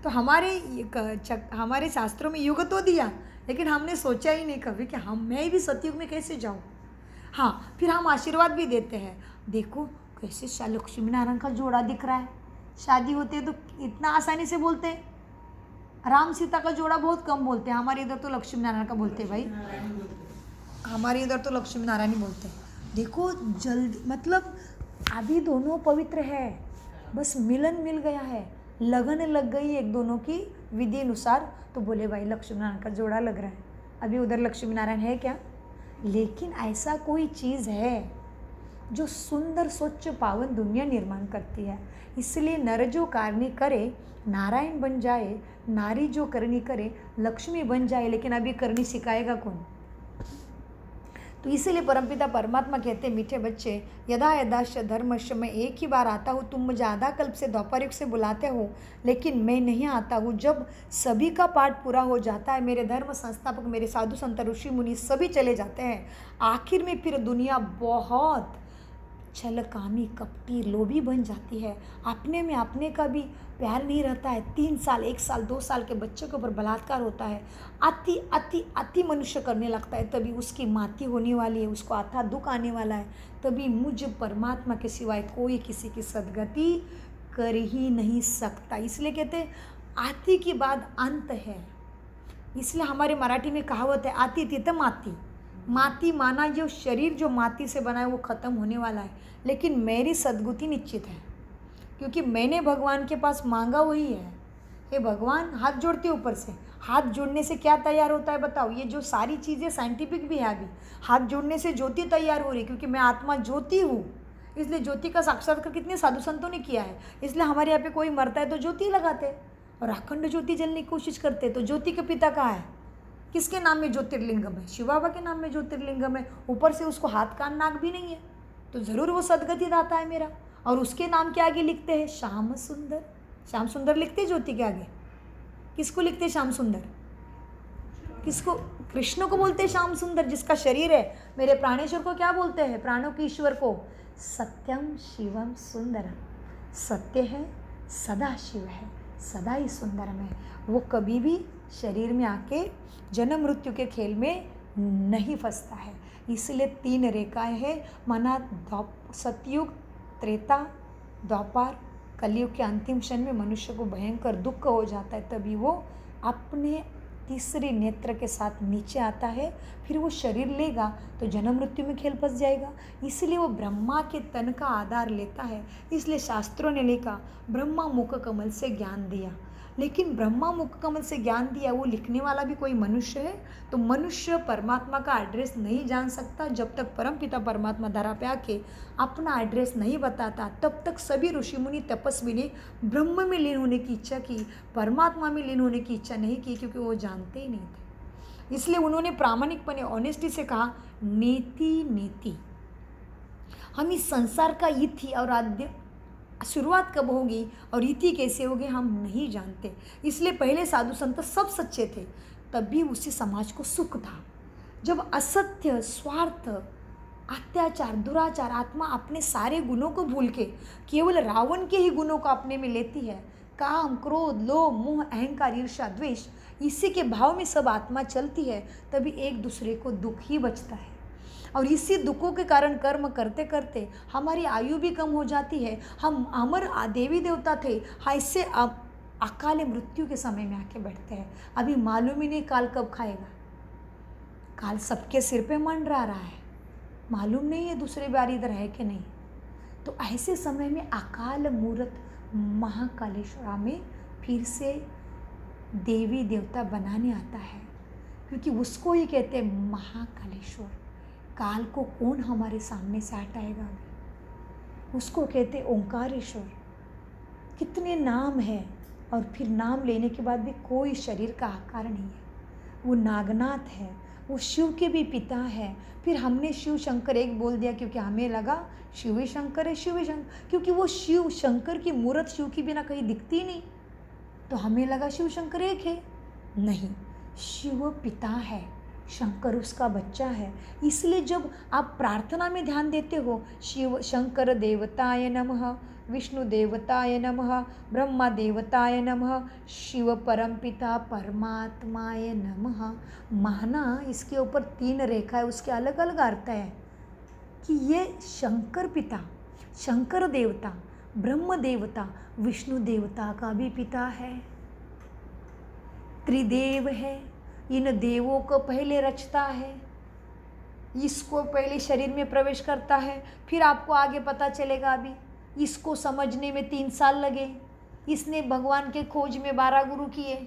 तो हमारे शास्त्रों में युग तो दिया, लेकिन हमने सोचा ही नहीं कभी कि मैं भी सतयुग में कैसे जाऊँ. हाँ, फिर हम आशीर्वाद भी देते हैं. देखो कैसे लक्ष्मी नारायण का जोड़ा दिख रहा है. शादी होती है तो इतना आसानी से बोलते हैं. राम सीता का जोड़ा बहुत कम बोलते हैं. हमारे इधर तो लक्ष्मी नारायण का बोलते हैं भाई. हमारे इधर तो लक्ष्मी नारायण ही बोलते हैं. देखो जल्दी, मतलब अभी दोनों पवित्र है, बस मिलन मिल गया है, लगन लग गई एक दोनों की विधि अनुसार, तो बोले भाई लक्ष्मी नारायण का जोड़ा लग रहा है. अभी उधर लक्ष्मी नारायण है क्या? लेकिन ऐसा कोई चीज़ है जो सुंदर स्वच्छ पावन दुनिया निर्माण करती है. इसलिए नर जो करनी करे नारायण बन जाए, नारी जो करनी करे लक्ष्मी बन जाए. लेकिन अभी करनी सिखाएगा कौन? तो इसीलिए परमपिता परमात्मा कहते हैं, मीठे बच्चे, यदा यदाश्च धर्मश्च, मैं एक ही बार आता हूँ, तुम मुझे आधा कल्प से द्वापर युग से बुलाते हो, लेकिन मैं नहीं आता हूँ। जब सभी का पाठ पूरा हो जाता है, मेरे धर्म संस्थापक, मेरे साधु संत ऋषि मुनि सभी चले जाते हैं, आखिर में फिर दुनिया बहुत छलकामी, कपटी, लोभी बन जाती है। अपने में अपने का भी प्यार नहीं रहता है। 3 साल, 1 साल, 2 साल के बच्चे के ऊपर बलात्कार होता है, अति अति अति मनुष्य करने लगता है, तभी उसकी माती होने वाली है, उसको अथा दुख आने वाला है। तभी मुझ परमात्मा के सिवाय कोई किसी की सदगति कर ही नहीं सकता। इसलिए कहते हैं आति के बाद अंत है। इसलिए हमारे मराठी में कहावत है, आति तित माती। माती माना जो शरीर जो माटी से बना है वो ख़त्म होने वाला है, लेकिन मेरी सद्गति निश्चित है, क्योंकि मैंने भगवान के पास मांगा वही है। हे भगवान, हाथ जोड़ते ऊपर से। हाथ जोड़ने से क्या तैयार होता है बताओ? ये जो सारी चीज़ें साइंटिफिक भी है। अभी हाथ जोड़ने से ज्योति तैयार हो रही, क्योंकि मैं आत्मा ज्योति हूँ, इसलिए ज्योति का साक्षात्कार कितने साधु संतों ने किया है। इसलिए हमारे यहाँ पे कोई मरता है तो ज्योति लगाते हैं और अखंड ज्योति जलने की कोशिश करते हैं। तो ज्योति के पिता कहाँ है? किसके नाम में ज्योतिर्लिंगम है? शिव बाबा के नाम में ज्योतिर्लिंगम है। ऊपर से उसको हाथ कान नाक भी नहीं है, तो ज़रूर वो सदगति दाता है मेरा। और उसके नाम के आगे लिखते हैं श्याम सुंदर। श्याम सुंदर लिखते ज्योति के आगे। किसको लिखते श्याम सुंदर? किसको? कृष्ण को बोलते हैं श्याम सुंदर, जिसका शरीर है। मेरे प्राणेश्वर को क्या बोलते हैं? प्राणों के ईश्वर को सत्यम शिवम सुंदरम। सत्य है, सदा शिव है, सदा ही सुंदरम है। वो कभी भी शरीर में आके जन्म मृत्यु के खेल में नहीं फंसता है। इसलिए 3 रेखाएं हैं, माना सतयुग, त्रेता, द्वापर, कलयुग के अंतिम क्षण में मनुष्य को भयंकर दुख हो जाता है, तभी वो अपने तीसरे नेत्र के साथ नीचे आता है। फिर वो शरीर लेगा तो जन्म मृत्यु में खेल फंस जाएगा। इसलिए वो ब्रह्मा के तन का आधार लेता है। इसलिए शास्त्रों ने लिखा ब्रह्मा मुख कमल से ज्ञान दिया। लेकिन ब्रह्मा मुख कमल से ज्ञान दिया, वो लिखने वाला भी कोई मनुष्य है? तो मनुष्य परमात्मा का एड्रेस नहीं जान सकता। जब तक परमपिता परमात्मा धरा पे आके अपना एड्रेस नहीं बताता, तब तक सभी ऋषि मुनि तपस्वी ने ब्रह्म में लीन होने की इच्छा की, परमात्मा में लीन होने की इच्छा नहीं की, क्योंकि वो जानते ही नहीं थे। इसलिए उन्होंने प्रामाणिकपने, ऑनेस्टी से कहा, नीति नीति। हम इस संसार का इति और आद्य शुरुआत कब होगी और इति कैसे होगी हम नहीं जानते। इसलिए पहले साधु संत सब सच्चे थे, तब भी उसी समाज को सुख था। जब असत्य, स्वार्थ, अत्याचार, दुराचार आत्मा अपने सारे गुणों को भूल के केवल रावण के ही गुणों को अपने में लेती है, काम, क्रोध, लोभ, मोह, अहंकार, ईर्ष्या, द्वेष, इसी के भाव में सब आत्मा चलती है, तभी एक दूसरे को दुख ही बचता है। और इसी दुखों के कारण कर्म करते करते हमारी आयु भी कम हो जाती है। हम अमर देवी देवता थे, ऐसे अकाल मृत्यु के समय में आके बैठते हैं। अभी मालूम ही नहीं काल कब खाएगा। काल सबके सिर पे मंडरा रहा है, मालूम नहीं है दूसरे बार इधर है कि नहीं। तो ऐसे समय में अकाल मूर्त महाकालेश्वरा में फिर से देवी देवता बनाने आता है, क्योंकि उसको ही कहते हैं महाकालेश्वर। काल को कौन हमारे सामने से हटाएगा? उसको कहते ओंकारेश्वर। कितने नाम है, और फिर नाम लेने के बाद भी कोई शरीर का आकार नहीं है। वो नागनाथ है, वो शिव के भी पिता है। फिर हमने शिव शंकर एक बोल दिया, क्योंकि हमें लगा शिव ही शंकर है, शिव ही शंकर, क्योंकि वो शिव शंकर की मूर्त शिव की बिना कहीं दिखती नहीं, तो हमें लगा शिव शंकर एक है। नहीं, शिव पिता है, शंकर उसका बच्चा है। इसलिए जब आप प्रार्थना में ध्यान देते हो, शिव शंकर देवताय नमः, विष्णु देवताय नमः, ब्रह्मा देवताय नमः, शिव परमपिता परमात्माय नमः, माना इसके ऊपर 3 रेखा है, उसके अलग अलग अर्थ है कि ये शंकर पिता, शंकर देवता, ब्रह्म देवता, विष्णु देवता का भी पिता है, त्रिदेव है। इन देवों को पहले रचता है, इसको पहले शरीर में प्रवेश करता है, फिर आपको आगे पता चलेगा। अभी इसको समझने में 3 साल लगे। इसने भगवान के खोज में 12 गुरु किए,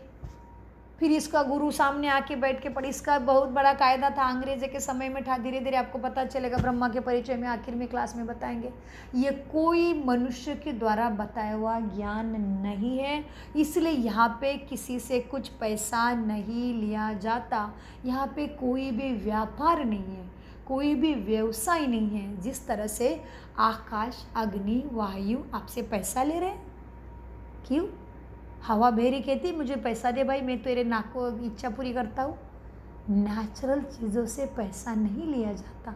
फिर इसका गुरु सामने आके बैठ के पढ़। इसका बहुत बड़ा कायदा था, अंग्रेज़ों के समय में था। धीरे धीरे आपको पता चलेगा, ब्रह्मा के परिचय में आखिर में क्लास में बताएंगे। ये कोई मनुष्य के द्वारा बताया हुआ ज्ञान नहीं है। इसलिए यहाँ पे किसी से कुछ पैसा नहीं लिया जाता, यहाँ पे कोई भी व्यापार नहीं है। कोई भी व्यवसाय नहीं है जिस तरह से आकाश, अग्नि, वायु आपसे पैसा ले रहे हैं। क्यों? हवा भेरी कहती मुझे पैसा दे भाई, मैं तेरे नाक को इच्छा पूरी करता हूँ। नेचुरल चीज़ों से पैसा नहीं लिया जाता।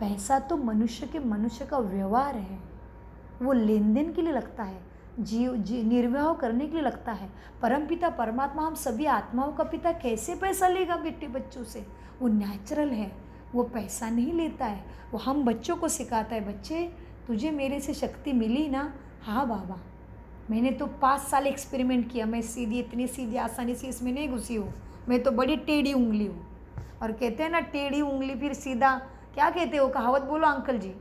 पैसा तो मनुष्य का व्यवहार है, वो लेन देन के लिए लगता है, निर्वाह करने के लिए लगता है। परमपिता परमात्मा हम सभी आत्माओं का पिता कैसे पैसा लेगा बेटे बच्चों से? वो नेचुरल है, वो पैसा नहीं लेता है। वो हम बच्चों को सिखाता है, बच्चे तुझे मेरे से शक्ति मिली ना? हाँ बाबा, मैंने तो 5 साल एक्सपेरिमेंट किया, मैं इतनी सीधी आसानी से इसमें नहीं घुसी हूँ, मैं तो बड़ी टेढ़ी उंगली हूँ। और कहते हैं ना टेढ़ी उंगली फिर सीधा, क्या कहते हो कहावत बोलो अंकल जी,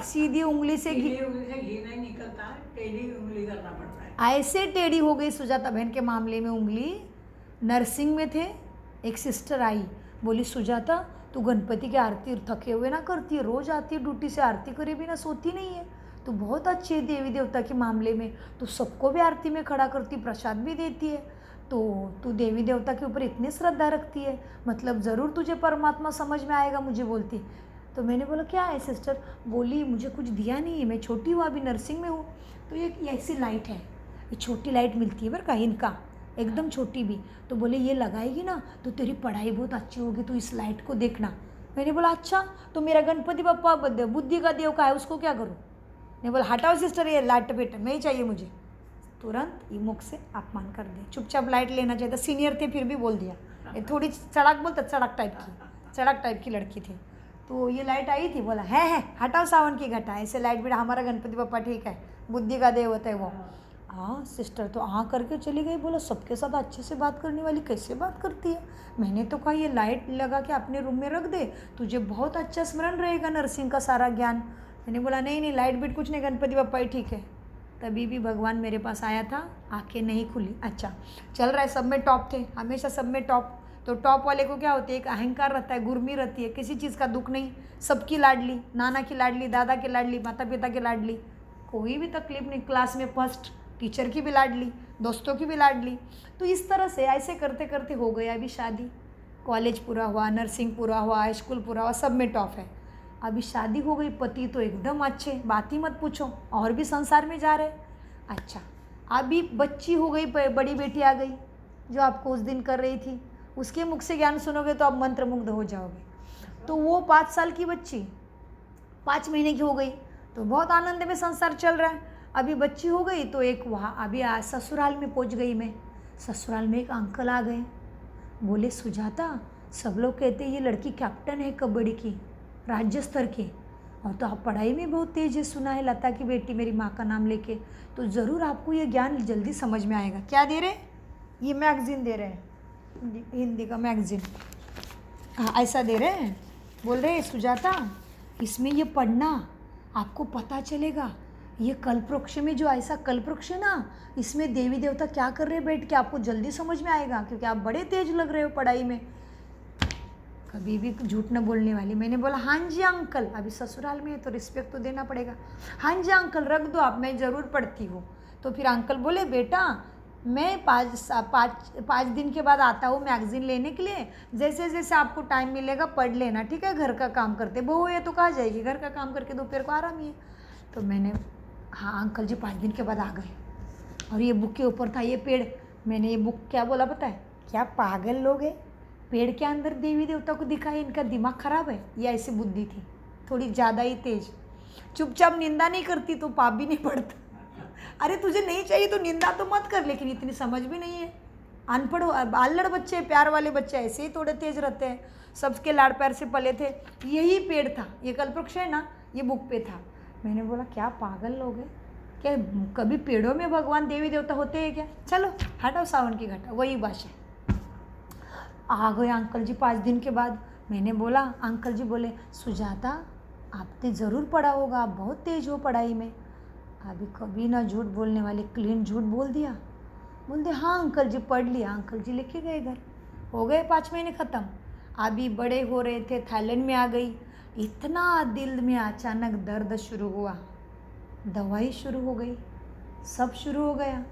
सीधी उंगली से घी नहीं निकलता, टेढ़ी उंगली करना पड़ता है। ऐसे टेढ़ी हो गई सुजाता बहन के मामले में उंगली। नर्सिंग में थे, एक सिस्टर आई, बोली सुजाता तू गणपति की आरती थके हुए ना करती है, रोज आती है ड्यूटी से, आरती करे बिना सोती नहीं है, तू बहुत अच्छी है देवी देवता के मामले में, तू सबको भी आरती में खड़ा करती, प्रसाद भी देती है, तो तू देवी देवता के ऊपर इतनी श्रद्धा रखती है, मतलब ज़रूर तुझे परमात्मा समझ में आएगा मुझे बोलती। तो मैंने बोला क्या है सिस्टर? बोली मुझे कुछ दिया नहीं है, मैं छोटी हूँ अभी नर्सिंग में हूँ, तो ये ऐसी लाइट है, ये छोटी लाइट मिलती है बरका इनका, एकदम छोटी भी, तो बोले ये लगाएगी ना तो तेरी पढ़ाई बहुत अच्छी होगी, तो इस लाइट को देखना। मैंने बोला अच्छा, तो मेरा गणपति बप्पा बुद्धि का देव का है, उसको क्या करूँ? नहीं बोला हटाओ सिस्टर ये लाइट बेटा नहीं चाहिए मुझे, तुरंत मुख से अपमान कर दिया। चुपचाप लाइट लेना चाहिए था, सीनियर थे फिर भी बोल दिया, ये थोड़ी चड़ाक बोलता चड़ाक टाइप की लड़की थी। तो ये लाइट आई थी, बोला है हटाओ सावन की घटा, ऐसे लाइट बेटा हमारा गणपति बप्पा ठीक है, बुद्धि का देव होता है वो। हाँ सिस्टर तो करके चली गई। बोला सबके साथ अच्छे से बात करने वाली कैसे बात करती है? मैंने तो कहा ये लाइट लगा के अपने रूम में रख दे, तुझे बहुत अच्छा स्मरण रहेगा नर्सिंग का सारा ज्ञान। मैंने बोला नहीं लाइट बीट कुछ नहीं, गणपति बप्पा ही ठीक है। तभी भी भगवान मेरे पास आया था, आंखें नहीं खुली। अच्छा चल रहा है, सब में टॉप थे, हमेशा सब में टॉप। तो टॉप वाले को क्या होती है, एक अहंकार रहता है, गुर्मी रहती है, किसी चीज़ का दुख नहीं, सबकी लाडली, नाना की लाडली, दादा की लाडली, माता पिता की लाडली, कोई भी तकलीफ नहीं, क्लास में फर्स्ट, टीचर की भी लाडली, दोस्तों की भी लाडली। तो इस तरह से ऐसे करते करते हो गया अभी शादी, कॉलेज पूरा हुआ, नर्सिंग पूरा हुआ, हाई स्कूल पूरा हुआ, सब में टॉप है। अभी शादी हो गई, पति तो एकदम अच्छे, बात ही मत पूछो, और भी संसार में जा रहे। अच्छा अभी बच्ची हो गई, बड़ी बेटी आ गई जो आपको उस दिन कर रही थी, उसके मुख से ज्ञान सुनोगे तो आप मंत्रमुग्ध हो जाओगे। तो वो 5 साल की बच्ची 5 महीने की हो गई, तो बहुत आनंद में संसार चल रहा है। अभी बच्ची हो गई तो एक वहाँ अभी ससुराल में पहुँच गई मैं, ससुराल में एक अंकल आ गए, बोले सुजाता सब लोग कहते हैं ये लड़की कैप्टन है कबड्डी की, राज्य स्तर की, और तो आप पढ़ाई में बहुत तेज है, सुना है लता की बेटी मेरी माँ का नाम लेके, तो ज़रूर आपको ये ज्ञान जल्दी समझ में आएगा। क्या दे रहे? ये मैगज़ीन दे रहे हैं, हिंदी का मैगज़ीन, हाँ ऐसा दे रहे हैं। बोल रहे हैं सुजाता इसमें ये पढ़ना, आपको पता चलेगा ये कल्पवृक्ष में जो ऐसा कल्पवृक्ष है ना, इसमें देवी देवता क्या कर रहे हैं बैठ के, आपको जल्दी समझ में आएगा, क्योंकि आप बड़े तेज लग रहे हो पढ़ाई में, कभी भी झूठ न बोलने वाली। मैंने बोला हाँ जी अंकल, अभी ससुराल में है तो रिस्पेक्ट तो देना पड़ेगा, हाँ जी अंकल रख दो आप, मैं ज़रूर पढ़ती हूँ। तो फिर अंकल बोले बेटा मैं 5 दिन के बाद आता हूँ मैगज़ीन लेने के लिए, जैसे जैसे आपको टाइम मिलेगा पढ़ लेना, ठीक है? घर का काम करते, बहू है तो कहाँ जाएगी, घर का काम करके दोपहर को आराम ही है। तो मैंने हाँ अंकल जी 5 दिन के बाद आ गए, और ये बुक के ऊपर था ये पेड़, मैंने ये बुक क्या बोला पता है? क्या पागल लोग हैं, पेड़ के अंदर देवी देवता को दिखाई, इनका दिमाग खराब है, ये ऐसी बुद्धि थी, थोड़ी ज़्यादा ही तेज। चुपचाप निंदा नहीं करती तो पाप भी नहीं पड़ता। अरे तुझे नहीं चाहिए तो निंदा तो मत कर, लेकिन इतनी समझ भी नहीं है, अनपढ़ आल्लड़ बच्चे, प्यार वाले बच्चे ऐसे ही थोड़े तेज रहते हैं, सबके लाड़ प्यार से पले थे। यही पेड़ था, ये कल्पवृक्ष है ना, ये बुक पे था। मैंने बोला क्या पागल लोग हैं, क्या कभी पेड़ों में भगवान देवी देवता होते हैं क्या? चलो हटाओ सावन की घटा, वही भाषा। आ गए अंकल जी 5 दिन के बाद। मैंने बोला, अंकल जी बोले सुजाता आपने ज़रूर पढ़ा होगा, आप बहुत तेज हो पढ़ाई में। अभी कभी ना झूठ बोलने वाले, क्लीन झूठ बोल दिया। बोलते हाँ अंकल जी पढ़ लिया। अंकल जी लेके गए घर, हो गए 5 महीने ख़त्म। अभी बड़े हो रहे थे, थाईलैंड में आ गई, इतना दिल में अचानक दर्द शुरू हुआ, दवाई शुरू हो गई, सब शुरू हो गया।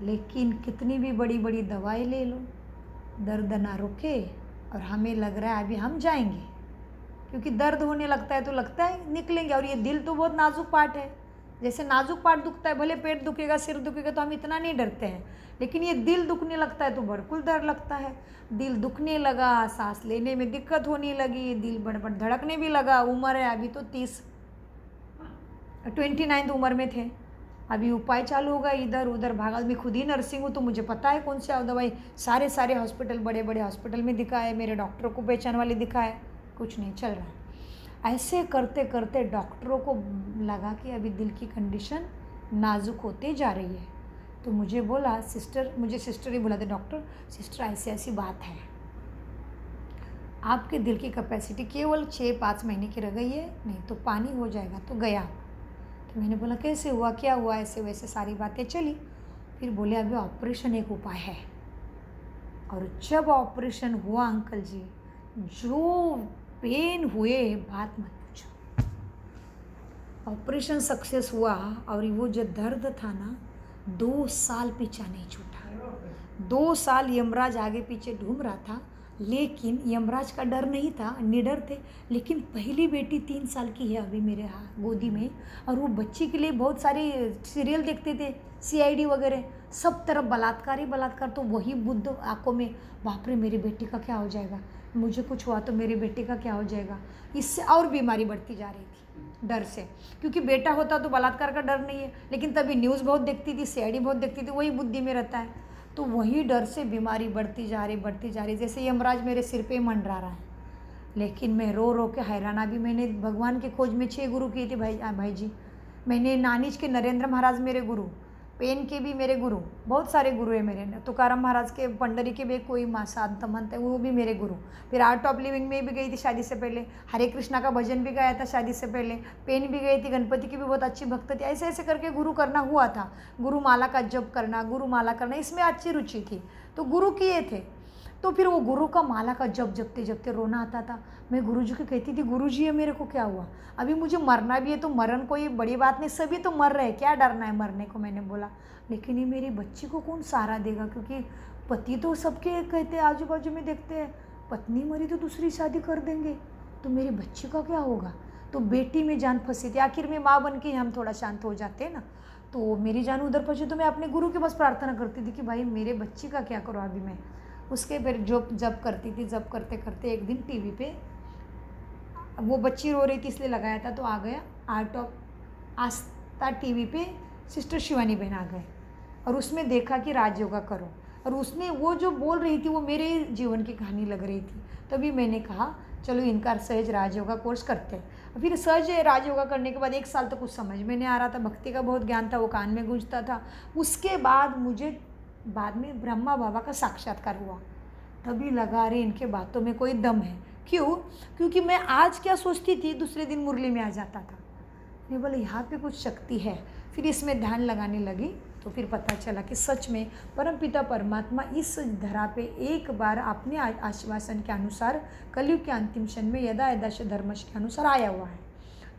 लेकिन कितनी भी बड़ी बड़ी दवाई ले लो, दर्द ना रुके, और हमें लग रहा है अभी हम जाएंगे, क्योंकि दर्द होने लगता है तो लगता है निकलेंगे। और ये दिल तो बहुत नाजुक पार्ट है, जैसे नाजुक पार्ट दुखता है, भले पेट दुखेगा सिर दुखेगा तो हम इतना नहीं डरते हैं, लेकिन ये दिल दुखने लगता है तो बिल्कुल डर लगता है। दिल दुखने लगा, सांस लेने में दिक्कत होने लगी, दिल बड़बड़ धड़कने भी लगा। उम्र है अभी तो 29 उम्र में थे। अभी उपाय चालू होगा, इधर उधर भागा। मैं खुद ही नर्सिंग हूँ तो मुझे पता है कौन सी दवाई। सारे हॉस्पिटल, बड़े बड़े हॉस्पिटल में दिखाए, मेरे डॉक्टरों को पहचान वाले दिखाए, कुछ नहीं चल रहा है। ऐसे करते करते डॉक्टरों को लगा कि अभी दिल की कंडीशन नाजुक होते जा रही है। तो मुझे बोला मुझे सिस्टर ही बोला था, डॉक्टर सिस्टर ऐसी ऐसी बात है, आपके दिल की कैपेसिटी केवल 6-5 महीने की रह गई है, नहीं तो पानी हो जाएगा। तो गया। तो मैंने बोला कैसे हुआ, क्या हुआ, ऐसे वैसे सारी बातें चली। फिर बोले अभी ऑपरेशन एक उपाय है। और जब ऑपरेशन हुआ अंकल जी, जो पेन हुए बात मत पूछो। ऑपरेशन सक्सेस हुआ और वो जो दर्द था ना, 2 साल पीछा नहीं छूटा। 2 साल यमराज आगे पीछे ढूंढ रहा था, लेकिन यमराज का डर नहीं था, निडर थे। लेकिन पहली बेटी 3 साल की है अभी मेरे गोदी में, और वो बच्ची के लिए बहुत सारे सीरियल देखते थे, CID वगैरह, सब तरफ बलात्कार ही बलात्कार। तो वही बुद्ध आंखों में, बाप रे मेरी बेटी का क्या हो जाएगा, मुझे कुछ हुआ तो मेरी बेटी का क्या हो जाएगा। इससे और बीमारी बढ़ती जा रही थी डर से, क्योंकि बेटा होता तो बलात्कार का डर नहीं है, लेकिन तभी न्यूज़ बहुत देखती थी, CID बहुत देखती थी, वही बुद्धि में रहता है। तो वही डर से बीमारी बढ़ती जा रही। जैसे यमराज मेरे सिर पे मंडरा रहा है, लेकिन मैं रो रो के हैराना भी। मैंने भगवान की खोज में 6 गुरु किए थे भाई जी। मैंने नानीज के नरेंद्र महाराज मेरे गुरु, पेन के भी मेरे गुरु, बहुत सारे गुरु है मेरे। तुकाराम महाराज के पंडरी के भी कोई संत मंत है, वो भी मेरे गुरु। फिर आर्ट ऑफ लिविंग में भी गई थी शादी से पहले, हरे कृष्णा का भजन भी गाया था शादी से पहले, पेन भी गई थी, गणपति की भी बहुत अच्छी भक्त थी। ऐसे ऐसे करके गुरु करना हुआ था। गुरु माला का जप करना, गुरु माला करना, इसमें अच्छी रुचि थी, तो गुरु किए थे। तो फिर वो गुरु का माला का जप जपते जपते रोना आता था। मैं गुरुजी को कहती थी, गुरुजी ये मेरे को क्या हुआ, अभी मुझे मरना भी है तो मरण कोई बड़ी बात नहीं, सभी तो मर रहे, क्या डरना है मरने को, मैंने बोला। लेकिन ये मेरी बच्ची को कौन सहारा देगा, क्योंकि पति तो सबके कहते हैं, आजू बाजू में देखते हैं, पत्नी मरी तो दूसरी शादी कर देंगे, तो मेरी बच्ची का क्या होगा। तो बेटी में जान फंसी थी। आखिर में माँ बन के हम थोड़ा शांत हो जाते हैं ना। तो मेरी जान उधर फंसी, तो मैं अपने गुरु के बस प्रार्थना करती थी कि भाई मेरे बच्ची का क्या करो अभी मैं। उसके फिर जब करती थी, जब करते करते एक दिन टीवी पे वो बच्ची रो रही थी इसलिए लगाया था, तो आ गया आर्ट ऑफ आस्था टीवी पे, सिस्टर शिवानी बहन आ गए, और उसमें देखा कि राजयोगा करो, और उसने वो जो बोल रही थी वो मेरे जीवन की कहानी लग रही थी। तभी मैंने कहा चलो इनका सहज राजयोगा कोर्स करते हैं। फिर सहज राजयोगा करने के बाद 1 साल तो कुछ समझ में नहीं आ रहा था, भक्ति का बहुत ज्ञान था, वो कान में गूंजता था। उसके बाद मुझे बाद में ब्रह्मा बाबा का साक्षात्कार हुआ, तभी लगा रहे इनके बातों में कोई दम है। क्यों? क्योंकि मैं आज क्या सोचती थी दूसरे दिन मुरली में आ जाता था। मैं बोले यहाँ पे कुछ शक्ति है। फिर इसमें ध्यान लगाने लगी तो फिर पता चला कि सच में परमपिता परमात्मा इस धरा पे एक बार अपने आश्वासन के अनुसार कलयुग के अंतिम क्षण में यदा यदाश धर्मश के अनुसार आया हुआ है।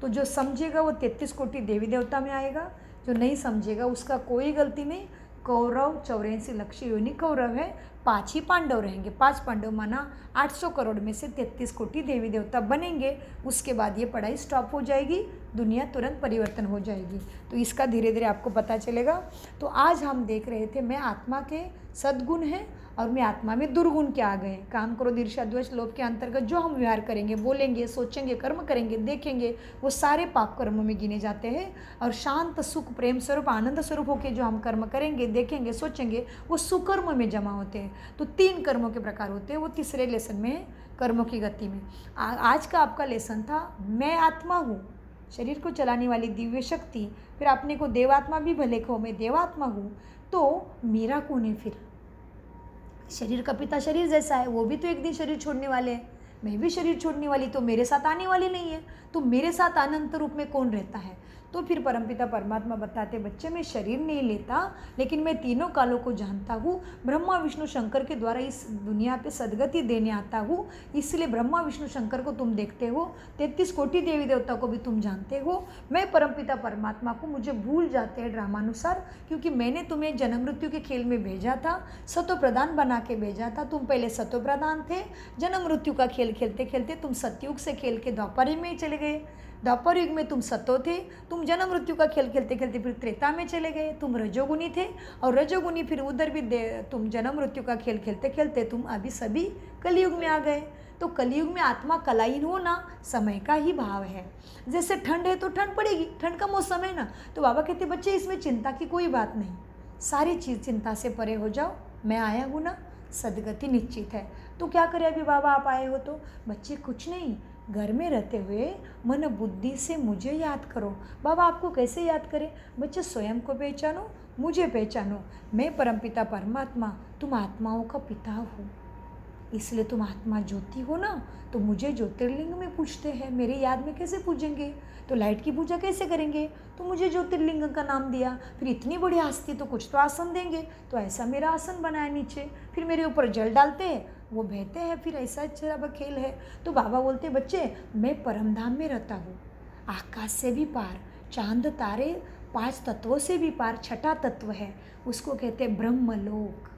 तो जो समझेगा वो 33 कोटि देवी देवता में आएगा, जो नहीं समझेगा उसका कोई गलती नहीं। कौरव 84 लक्ष्य योनि कौरव है, 5 ही पांडव रहेंगे। 5 पांडव माना 800 करोड़ में से 33 कोटि देवी देवता बनेंगे। उसके बाद ये पढ़ाई स्टॉप हो जाएगी, दुनिया तुरंत परिवर्तन हो जाएगी। तो इसका धीरे धीरे आपको पता चलेगा। तो आज हम देख रहे थे मैं आत्मा के सद्गुण हैं और मैं आत्मा में दुर्गुण क्या आ गए। काम क्रोध ईर्ष्या द्वेष लोभ के अंतर्गत जो हम व्यवहार करेंगे, बोलेंगे, सोचेंगे, कर्म करेंगे, देखेंगे, वो सारे पाप कर्मों में गिने जाते हैं। और शांत सुख प्रेम स्वरूप आनंद स्वरूप होकर जो हम कर्म करेंगे, देखेंगे, सोचेंगे, वो सुकर्म में जमा होते हैं। तो 3 कर्मों के प्रकार होते हैं, वो तीसरे लेसन में है, कर्मों की गति में। आज का आपका लेसन था मैं आत्मा हूँ, शरीर को चलाने वाली दिव्य शक्ति। फिर अपने को देवात्मा भी भले कहो, मैं देवात्मा हूँ, तो मेरा कौन है। फिर शरीर का पिता शरीर जैसा है, वो भी तो एक दिन शरीर छोड़ने वाले हैं, मैं भी शरीर छोड़ने वाली, तो मेरे साथ आने वाली नहीं है। तो मेरे साथ अनंत रूप में कौन रहता है। तो फिर परमपिता परमात्मा बताते बच्चे मैं शरीर नहीं लेता, लेकिन मैं तीनों कालों को जानता हूँ। ब्रह्मा विष्णु शंकर के द्वारा इस दुनिया पे सदगति देने आता हूँ, इसलिए ब्रह्मा विष्णु शंकर को तुम देखते हो, 33 कोटि देवी देवता को भी तुम जानते हो। मैं परमपिता परमात्मा को मुझे भूल जाते हैं ड्रामानुसार, क्योंकि मैंने तुम्हें जन्म मृत्यु के खेल में भेजा था, सतो प्रधान बना के भेजा था। तुम पहले सतो प्रधान थे, जन्म मृत्यु का खेल खेलते खेलते तुम सतयुग से खेल के द्वापर युग में चले गए। द्वापर युग में तुम सतो थे, तुम जन्म मृत्यु का खेल खेलते खेलते फिर त्रेता में चले गए, तुम रजोगुनी थे, और रजोगुनी फिर उधर भी तुम जन्म मृत्यु का खेल खेलते खेलते तुम अभी सभी कलयुग में आ गए। तो कलयुग में आत्मा कलाहीन होना समय का ही भाव है। जैसे ठंड है तो ठंड पड़ेगी, ठंड का मौसम है ना, तो बाबा कहते बच्चे इसमें चिंता की कोई बात नहीं, सारी चीज़ चिंता से परे हो जाओ, मैं आया हूँ ना, सदगति निश्चित है। तो क्या करें अभी बाबा आप आए हो तो? बच्चे कुछ नहीं, घर में रहते हुए मन बुद्धि से मुझे याद करो। बाबा आपको कैसे याद करें? बच्चे स्वयं को पहचानो, मुझे पहचानो, मैं परमपिता परमात्मा तुम आत्माओं का पिता हूँ, इसलिए तुम आत्मा ज्योति हो ना, तो मुझे ज्योतिर्लिंग में पूछते हैं, मेरे याद में कैसे पूजेंगे? तो लाइट की पूजा कैसे करेंगे? तो मुझे ज्योतिर्लिंग का नाम दिया, फिर इतनी बड़ी हस्ती तो कुछ तो आसन देंगे, तो ऐसा मेरा आसन बनाया नीचे, फिर मेरे ऊपर जल डालते हैं, वो बहते हैं, फिर ऐसा अच्छा खेल है। तो बाबा बोलते बच्चे मैं परमधाम में रहता हूँ, आकाश से भी पार, चांद तारे 5 तत्वों से भी पार, छठा तत्व है, उसको कहते हैं ब्रह्मलोक।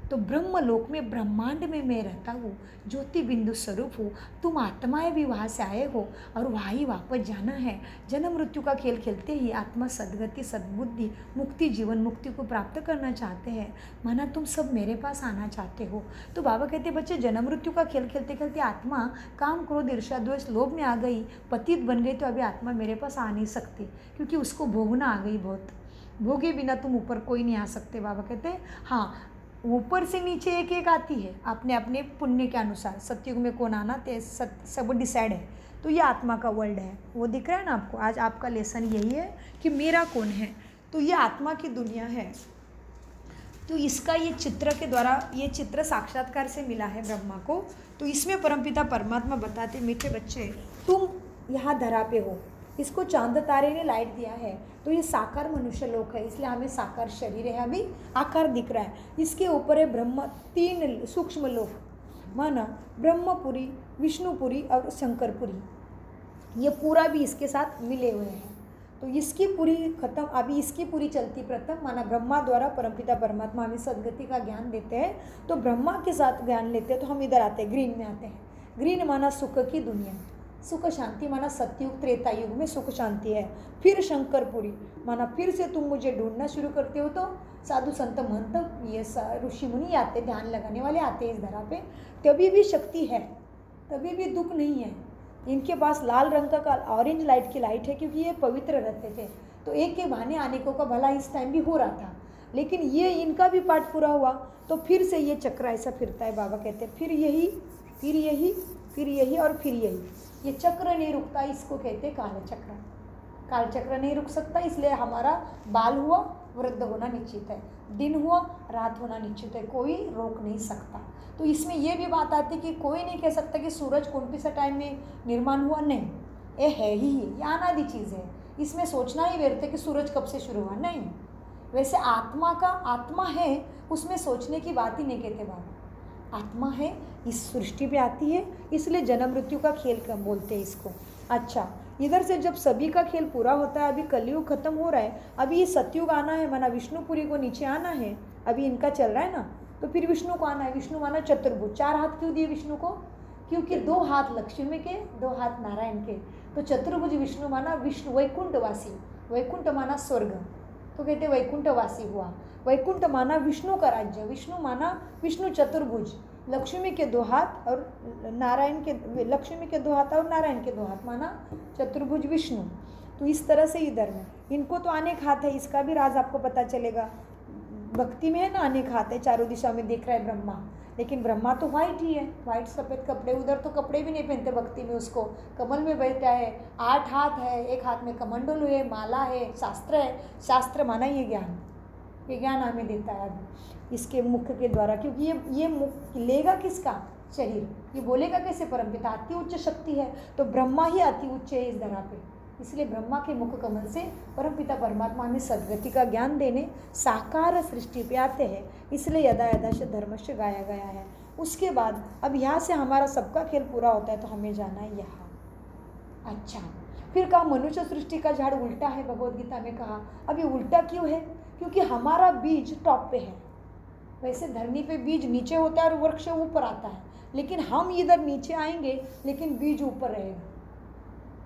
तो ब्रह्मलोक में ब्रह्मांड में मैं रहता हूँ, ज्योति बिंदु स्वरूप हूँ। तुम आत्माएं भी वहाँ से आए हो और वहाँ ही वापस जाना है। जन्म मृत्यु का खेल खेलते ही आत्मा सद्गति सद्बुद्धि मुक्ति जीवन मुक्ति को प्राप्त करना चाहते हैं, माना तुम सब मेरे पास आना चाहते हो। तो बाबा कहते बच्चे जन्म मृत्यु का खेल खेलते खेलते आत्मा काम क्रोध ईर्ष्या द्वेष लोभ में आ गई, पतित बन गई, तो अभी आत्मा मेरे पास आ नहीं सकती, क्योंकि उसको भोगना आ गई बहुत, भोगे बिना तुम ऊपर कोई नहीं आ सकते। बाबा कहते हाँ, ऊपर से नीचे एक एक आती है अपने अपने पुण्य के अनुसार, सतयुग में कौन आना ते सब डिसाइड है। तो ये आत्मा का वर्ल्ड है, वो दिख रहा है ना आपको। आज आपका लेसन यही है कि मेरा कौन है, तो ये आत्मा की दुनिया है। तो इसका ये चित्र के द्वारा, ये चित्र साक्षात्कार से मिला है ब्रह्मा को। तो इसमें परमपिता परमात्मा बताते मीठे बच्चे तुम यहाँ धरा पे हो, इसको चांद तारे ने लाइट दिया है, तो ये साकार मनुष्य लोक है, इसलिए हमें साकार शरीर है, अभी आकार दिख रहा है। इसके ऊपर है ब्रह्म 3 सूक्ष्म लोक, माना ब्रह्मपुरी, विष्णुपुरी और शंकरपुरी, ये पूरा भी इसके साथ मिले हुए हैं। तो इसकी पूरी खत्म, अभी इसकी पूरी चलती प्रथम, माना ब्रह्मा द्वारा परमपिता परमात्मा हमें सदगति का ज्ञान देते हैं, तो ब्रह्मा के साथ ज्ञान लेते हैं, तो हम इधर आते हैं, ग्रीन में आते हैं। ग्रीन माना सुख की दुनिया, सुख शांति माना सतयुग त्रेता युग में सुख शांति है। फिर शंकरपुरी माना फिर से तुम मुझे ढूंढना शुरू करते हो, तो साधु संत महंत ये ऋषि मुनि आते, ध्यान लगाने वाले आते हैं इस धरा पे, तभी भी शक्ति है, तभी भी दुख नहीं है। इनके पास लाल रंग का ऑरेंज लाइट की लाइट है, क्योंकि ये पवित्र रहते थे, तो एक के बहाने आने को का भला इस टाइम भी हो रहा था, लेकिन ये इनका भी पाठ पूरा हुआ, तो फिर से ये चक्र ऐसा फिरता है। बाबा कहते हैं फिर यही, फिर यही, फिर यही और फिर यही, ये चक्र नहीं रुकता, इसको कहते हैं काल चक्र। काल चक्र नहीं रुक सकता, इसलिए हमारा बाल हुआ वृद्ध होना निश्चित है, दिन हुआ रात होना निश्चित है, कोई रोक नहीं सकता। तो इसमें यह भी बात आती है कि कोई नहीं कह सकता कि सूरज कौन सा टाइम में निर्माण हुआ, नहीं, ये है ही, ये अनादि चीज़ है, इसमें सोचना ही व्यर्थ है कि सूरज कब से शुरू हुआ, नहीं। वैसे आत्मा का आत्मा है, उसमें सोचने की बात ही नहीं कहते बाबा, आत्मा है, इस सृष्टि पे आती है, इसलिए जन्म मृत्यु का खेल कम बोलते हैं इसको। अच्छा, इधर से जब सभी का खेल पूरा होता है, अभी कलयुग खत्म हो रहा है, अभी ये सतयुग आना है, माना विष्णुपुरी को नीचे आना है, अभी इनका चल रहा है ना, तो फिर विष्णु को आना है। विष्णु माना चतुर्भुज, 4 हाथ क्यों दिए विष्णु को? क्योंकि 2 हाथ लक्ष्मी के, 2 हाथ नारायण के, तो चतुर्भुज विष्णु माना विष्णु वैकुंठवासी, वैकुंठ माना स्वर्ग, तो कहते वैकुंठवासी हुआ। वैकुंठ माना विष्णु का राज्य, विष्णु माना विष्णु चतुर्भुज, लक्ष्मी के 2 हाथ और नारायण के, लक्ष्मी के 2 हाथ और नारायण के 2 हाथ, माना चतुर्भुज विष्णु। तो इस तरह से इधर में इनको तो अनेक हाथ है, इसका भी राज आपको पता चलेगा। भक्ति में है ना अनेक हाथ है, चारों दिशा में दिख रहा है ब्रह्मा, लेकिन ब्रह्मा तो वाइट ही है, वाइट सफ़ेद कपड़े, उधर तो कपड़े भी नहीं पहनते भक्ति में, उसको कमल में बैठा है, 8 हाथ है, एक हाथ में कमंडल है, माला है, शास्त्र है, शास्त्र माना ये ज्ञान, ये ज्ञान हमें देता है अभी इसके मुख के द्वारा, क्योंकि ये मुख लेगा किसका? शरीर, ये बोलेगा कैसे? परमपिता अति उच्च शक्ति है, तो ब्रह्मा ही अति उच्च है इस धरा पे, इसलिए ब्रह्मा के मुख कमल से परमपिता परमात्मा हमें सद्गति का ज्ञान देने साकार सृष्टि पे आते हैं। इसलिए यदा यदाश धर्मश्च गाया गया है। उसके बाद अब यहाँ से हमारा सबका खेल पूरा होता है तो हमें जाना है यहाँ। अच्छा, फिर कहा मनुष्य सृष्टि का झाड़ उल्टा है। भगवद गीता में कहा अब ये उल्टा क्यों है? क्योंकि हमारा बीज टॉप पे है। वैसे धरनी पे बीज नीचे होता है और वृक्ष ऊपर आता है, लेकिन हम इधर नीचे आएंगे लेकिन बीज ऊपर रहेगा।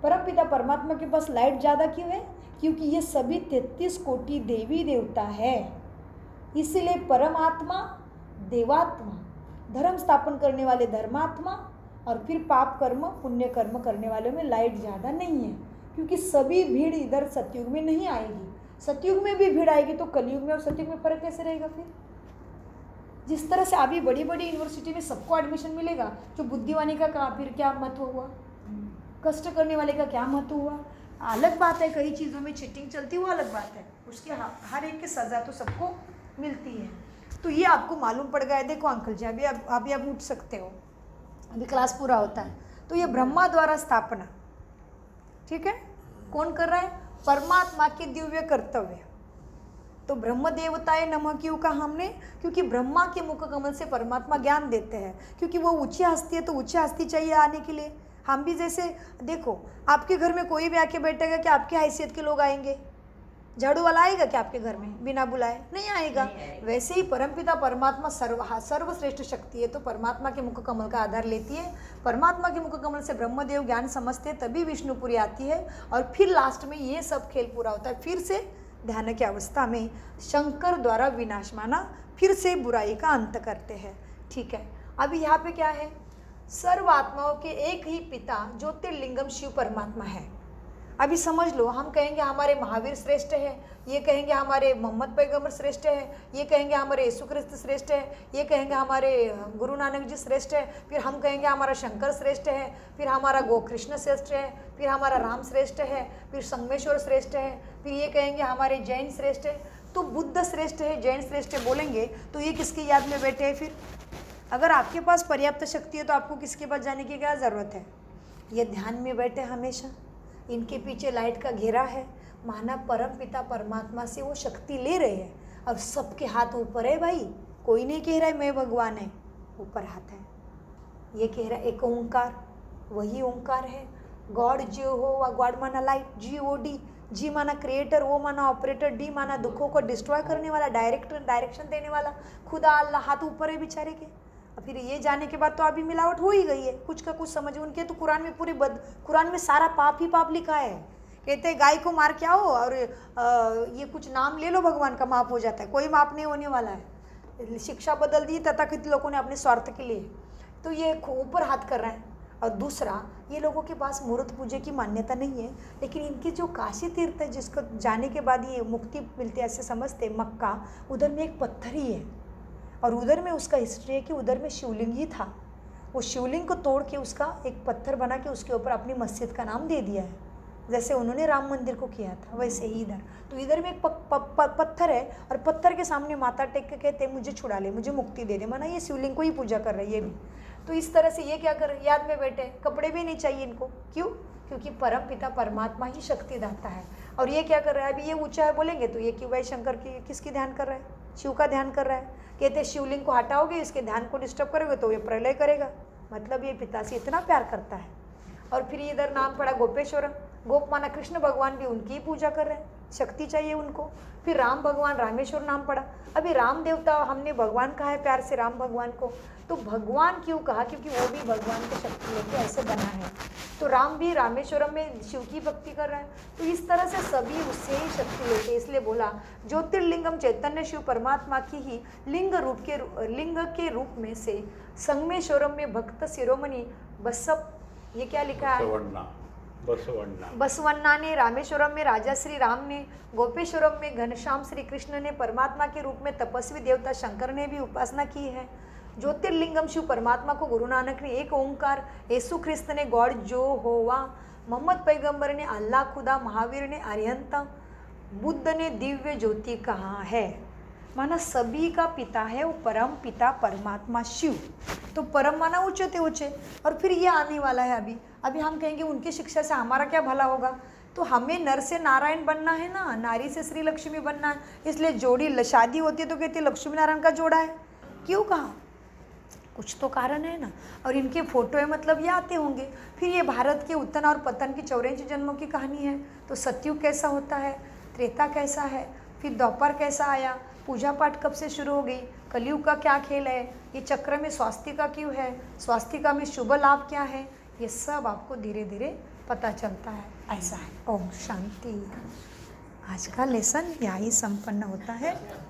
परमपिता परमात्मा के पास लाइट ज़्यादा क्यों है? क्योंकि ये सभी 33 कोटि देवी देवता है। इसलिए परमात्मा, देवात्मा, धर्म स्थापन करने वाले धर्मात्मा और फिर पाप कर्म पुण्य कर्म करने वालों में लाइट ज़्यादा नहीं है। क्योंकि सभी भीड़ इधर सतयुग में नहीं आएगी। सतयुग में भी भीड़ आएगी तो कलयुग में और सतयुग में फर्क कैसे रहेगा? फिर जिस तरह से अभी बड़ी बड़ी यूनिवर्सिटी में सबको एडमिशन मिलेगा, जो बुद्धिवानी का फिर क्या महत्व हुआ? कष्ट करने वाले का क्या महत्व हुआ? अलग बात है, कई चीज़ों में चीटिंग चलती हुआ अलग बात है, उसके हर एक की सज़ा तो सबको मिलती है। तो ये आपको मालूम पड़ गया है। देखो अंकल जी, अभी आप उठ सकते हो, अभी क्लास पूरा होता है। तो ये ब्रह्मा द्वारा स्थापना, ठीक है, कौन कर रहा है? परमात्मा के दिव्य कर्तव्य। तो ब्रह्म देवताए नमः क्यों कहा हमने? क्योंकि ब्रह्मा के मुख कमल से परमात्मा ज्ञान देते हैं। क्योंकि वो ऊंची हस्ती है तो ऊंची हस्ती चाहिए आने के लिए। हम भी जैसे देखो, आपके घर में कोई भी आके बैठेगा कि आपकी हैसियत के लोग आएंगे? झाड़ू वाला आएगा क्या आपके घर में बिना बुलाए? नहीं आएगा। वैसे ही परमपिता परमात्मा सर्वश्रेष्ठ शक्ति है, तो परमात्मा के मुख कमल का आधार लेती है। परमात्मा के मुख कमल से ब्रह्मदेव ज्ञान समझते हैं, तभी विष्णुपुरी आती है और फिर लास्ट में ये सब खेल पूरा होता है। फिर से ध्यान की अवस्था में शंकर द्वारा विनाश माना, फिर से बुराई का अंत करते हैं। ठीक है, अभी यहाँ पे क्या है? सर्व आत्माओं के एक ही पिता ज्योतिर्लिंगम शिव परमात्मा है। अभी समझ लो, हम कहेंगे हमारे महावीर श्रेष्ठ है, ये कहेंगे हमारे मोहम्मद पैगंबर श्रेष्ठ है, ये कहेंगे हमारे यीशु क्रिस्त श्रेष्ठ है, ये कहेंगे हमारे गुरु नानक जी श्रेष्ठ है, फिर हम कहेंगे हमारा शंकर श्रेष्ठ है, फिर हमारा गोकृष्ण श्रेष्ठ है, फिर हमारा राम श्रेष्ठ है, फिर संगमेश्वर श्रेष्ठ है, फिर ये कहेंगे हमारे जैन श्रेष्ठ है। तो बुद्ध श्रेष्ठ है, जैन श्रेष्ठ है बोलेंगे तो ये किसकी याद में बैठे हैं? फिर अगर आपके पास पर्याप्त शक्ति है तो आपको किसके पास जाने की क्या ज़रूरत है? ये ध्यान में बैठे हमेशा, इनके पीछे लाइट का घेरा है। माना परम पिता परमात्मा से वो शक्ति ले रहे हैं और सबके हाथ ऊपर है भाई। कोई नहीं कह रहा है मैं भगवान है, ऊपर हाथ है। ये कह रहा है एक ओंकार, वही ओंकार है। गॉड जो हो, गॉड माना लाइट, GOD, जी माना क्रिएटर, ओ माना ऑपरेटर, डी माना दुखों को डिस्ट्रॉय करने वाला, डायरेक्शन देने वाला, खुदा अल्लाह हाथ ऊपर है बेचारे के। फिर ये जाने के बाद तो अभी मिलावट हो ही गई है, कुछ का कुछ समझ। उनके तो कुरान में कुरान में सारा पाप ही पाप लिखा है। कहते हैं गाय को मार के आओ और ये कुछ नाम ले लो, भगवान का माफ हो जाता है। कोई माफ नहीं होने वाला है। शिक्षा बदल दी तथाकथित लोगों ने अपने स्वार्थ के लिए। तो ये ऊपर हाथ कर रहे हैं। और दूसरा, ये लोगों के पास मूर्त पूजे की मान्यता नहीं है, लेकिन इनके जो काशी तीर्थ है जिसको जाने के बाद ये मुक्ति मिलती है ऐसे समझते, मक्का, उधर में एक पत्थर ही है और उधर में उसका हिस्ट्री है कि उधर में शिवलिंग ही था। वो शिवलिंग को तोड़ के उसका एक पत्थर बना के उसके ऊपर अपनी मस्जिद का नाम दे दिया है। जैसे उन्होंने राम मंदिर को किया था वैसे ही इधर। तो इधर में एक पत्थर है और पत्थर के सामने माथा टेक के कहते हैं मुझे छुड़ा ले, मुझे मुक्ति दे दे। माना ये शिवलिंग को ही पूजा कर रही है ये भी। तो इस तरह से ये क्या कर याद में बैठे, कपड़े भी नहीं चाहिए इनको। क्यों? क्योंकि परम पिता परमात्मा ही शक्ति दाता है। और ये क्या कर रहा है? अभी ये ऊंचा है बोलेंगे तो ये क्यों भाई शंकर की किसकी ध्यान कर रहा है? शिव का ध्यान कर रहा है। कहते हैं शिवलिंग को हटाओगे, इसके ध्यान को डिस्टर्ब करोगे तो ये प्रलय करेगा। मतलब ये पिता से इतना प्यार करता है। और फिर इधर नाम पड़ा गोपेश्वरम, गोप माना कृष्ण भगवान भी उनकी ही पूजा कर रहे हैं, शक्ति चाहिए उनको। फिर राम भगवान, रामेश्वर नाम पड़ा। अभी राम देवता हमने भगवान कहा है प्यार से राम भगवान को, तो भगवान क्यों कहा? क्योंकि वो भी भगवान की शक्ति लेके ऐसे बना है। तो राम भी रामेश्वरम में शिव की भक्ति कर रहा है। तो इस तरह से सभी उससे ही शक्ति लेते, इसलिए बोला ज्योतिर्लिंगम चैतन्य शिव परमात्मा की ही लिंग के रूप में से संगमेश्वरम में भक्त शिरोमणि बसप, ये क्या लिखा है? बसवन्ना ने, रामेश्वरम में राजा श्री राम ने, गोपेश्वरम में घनश्याम श्री कृष्ण ने, परमात्मा के रूप में तपस्वी देवता शंकर ने भी उपासना की है। ज्योतिर्लिंगम शिव परमात्मा को गुरु नानक ने एक ओंकार, यीशु ख्रिस्त ने गॉड जो होवा, मोहम्मद पैगंबर ने अल्लाह खुदा, महावीर ने अरिहंत, बुद्ध ने दिव्य ज्योति कहा है। माना सभी का पिता है वो परम पिता परमात्मा शिव। तो परम माना ऊंचे थे ऊंचे। और फिर ये आने वाला है अभी हम कहेंगे उनकी शिक्षा से हमारा क्या भला होगा? तो हमें नर से नारायण बनना है ना, नारी से श्री लक्ष्मी बनना है। इसलिए जोड़ी शादी होती है तो कहती है लक्ष्मी नारायण का जोड़ा है। क्यों कहा? कुछ तो कारण है ना। और इनके फोटो है मतलब ये आते होंगे। फिर ये भारत के उत्थान और पतन की 84 जन्मों की कहानी है। तो सतयुग कैसा होता है, त्रेता कैसा है, फिर द्वापर कैसा आया, पूजा पाठ कब से शुरू हो गई, कलयुग का क्या खेल है, ये चक्र में स्वास्तिका क्यों है, स्वास्तिका में शुभ लाभ क्या है, ये सब आपको धीरे धीरे पता चलता है। ऐसा है। ओम शांति। आज का लेसन यहाँ ही संपन्न होता है।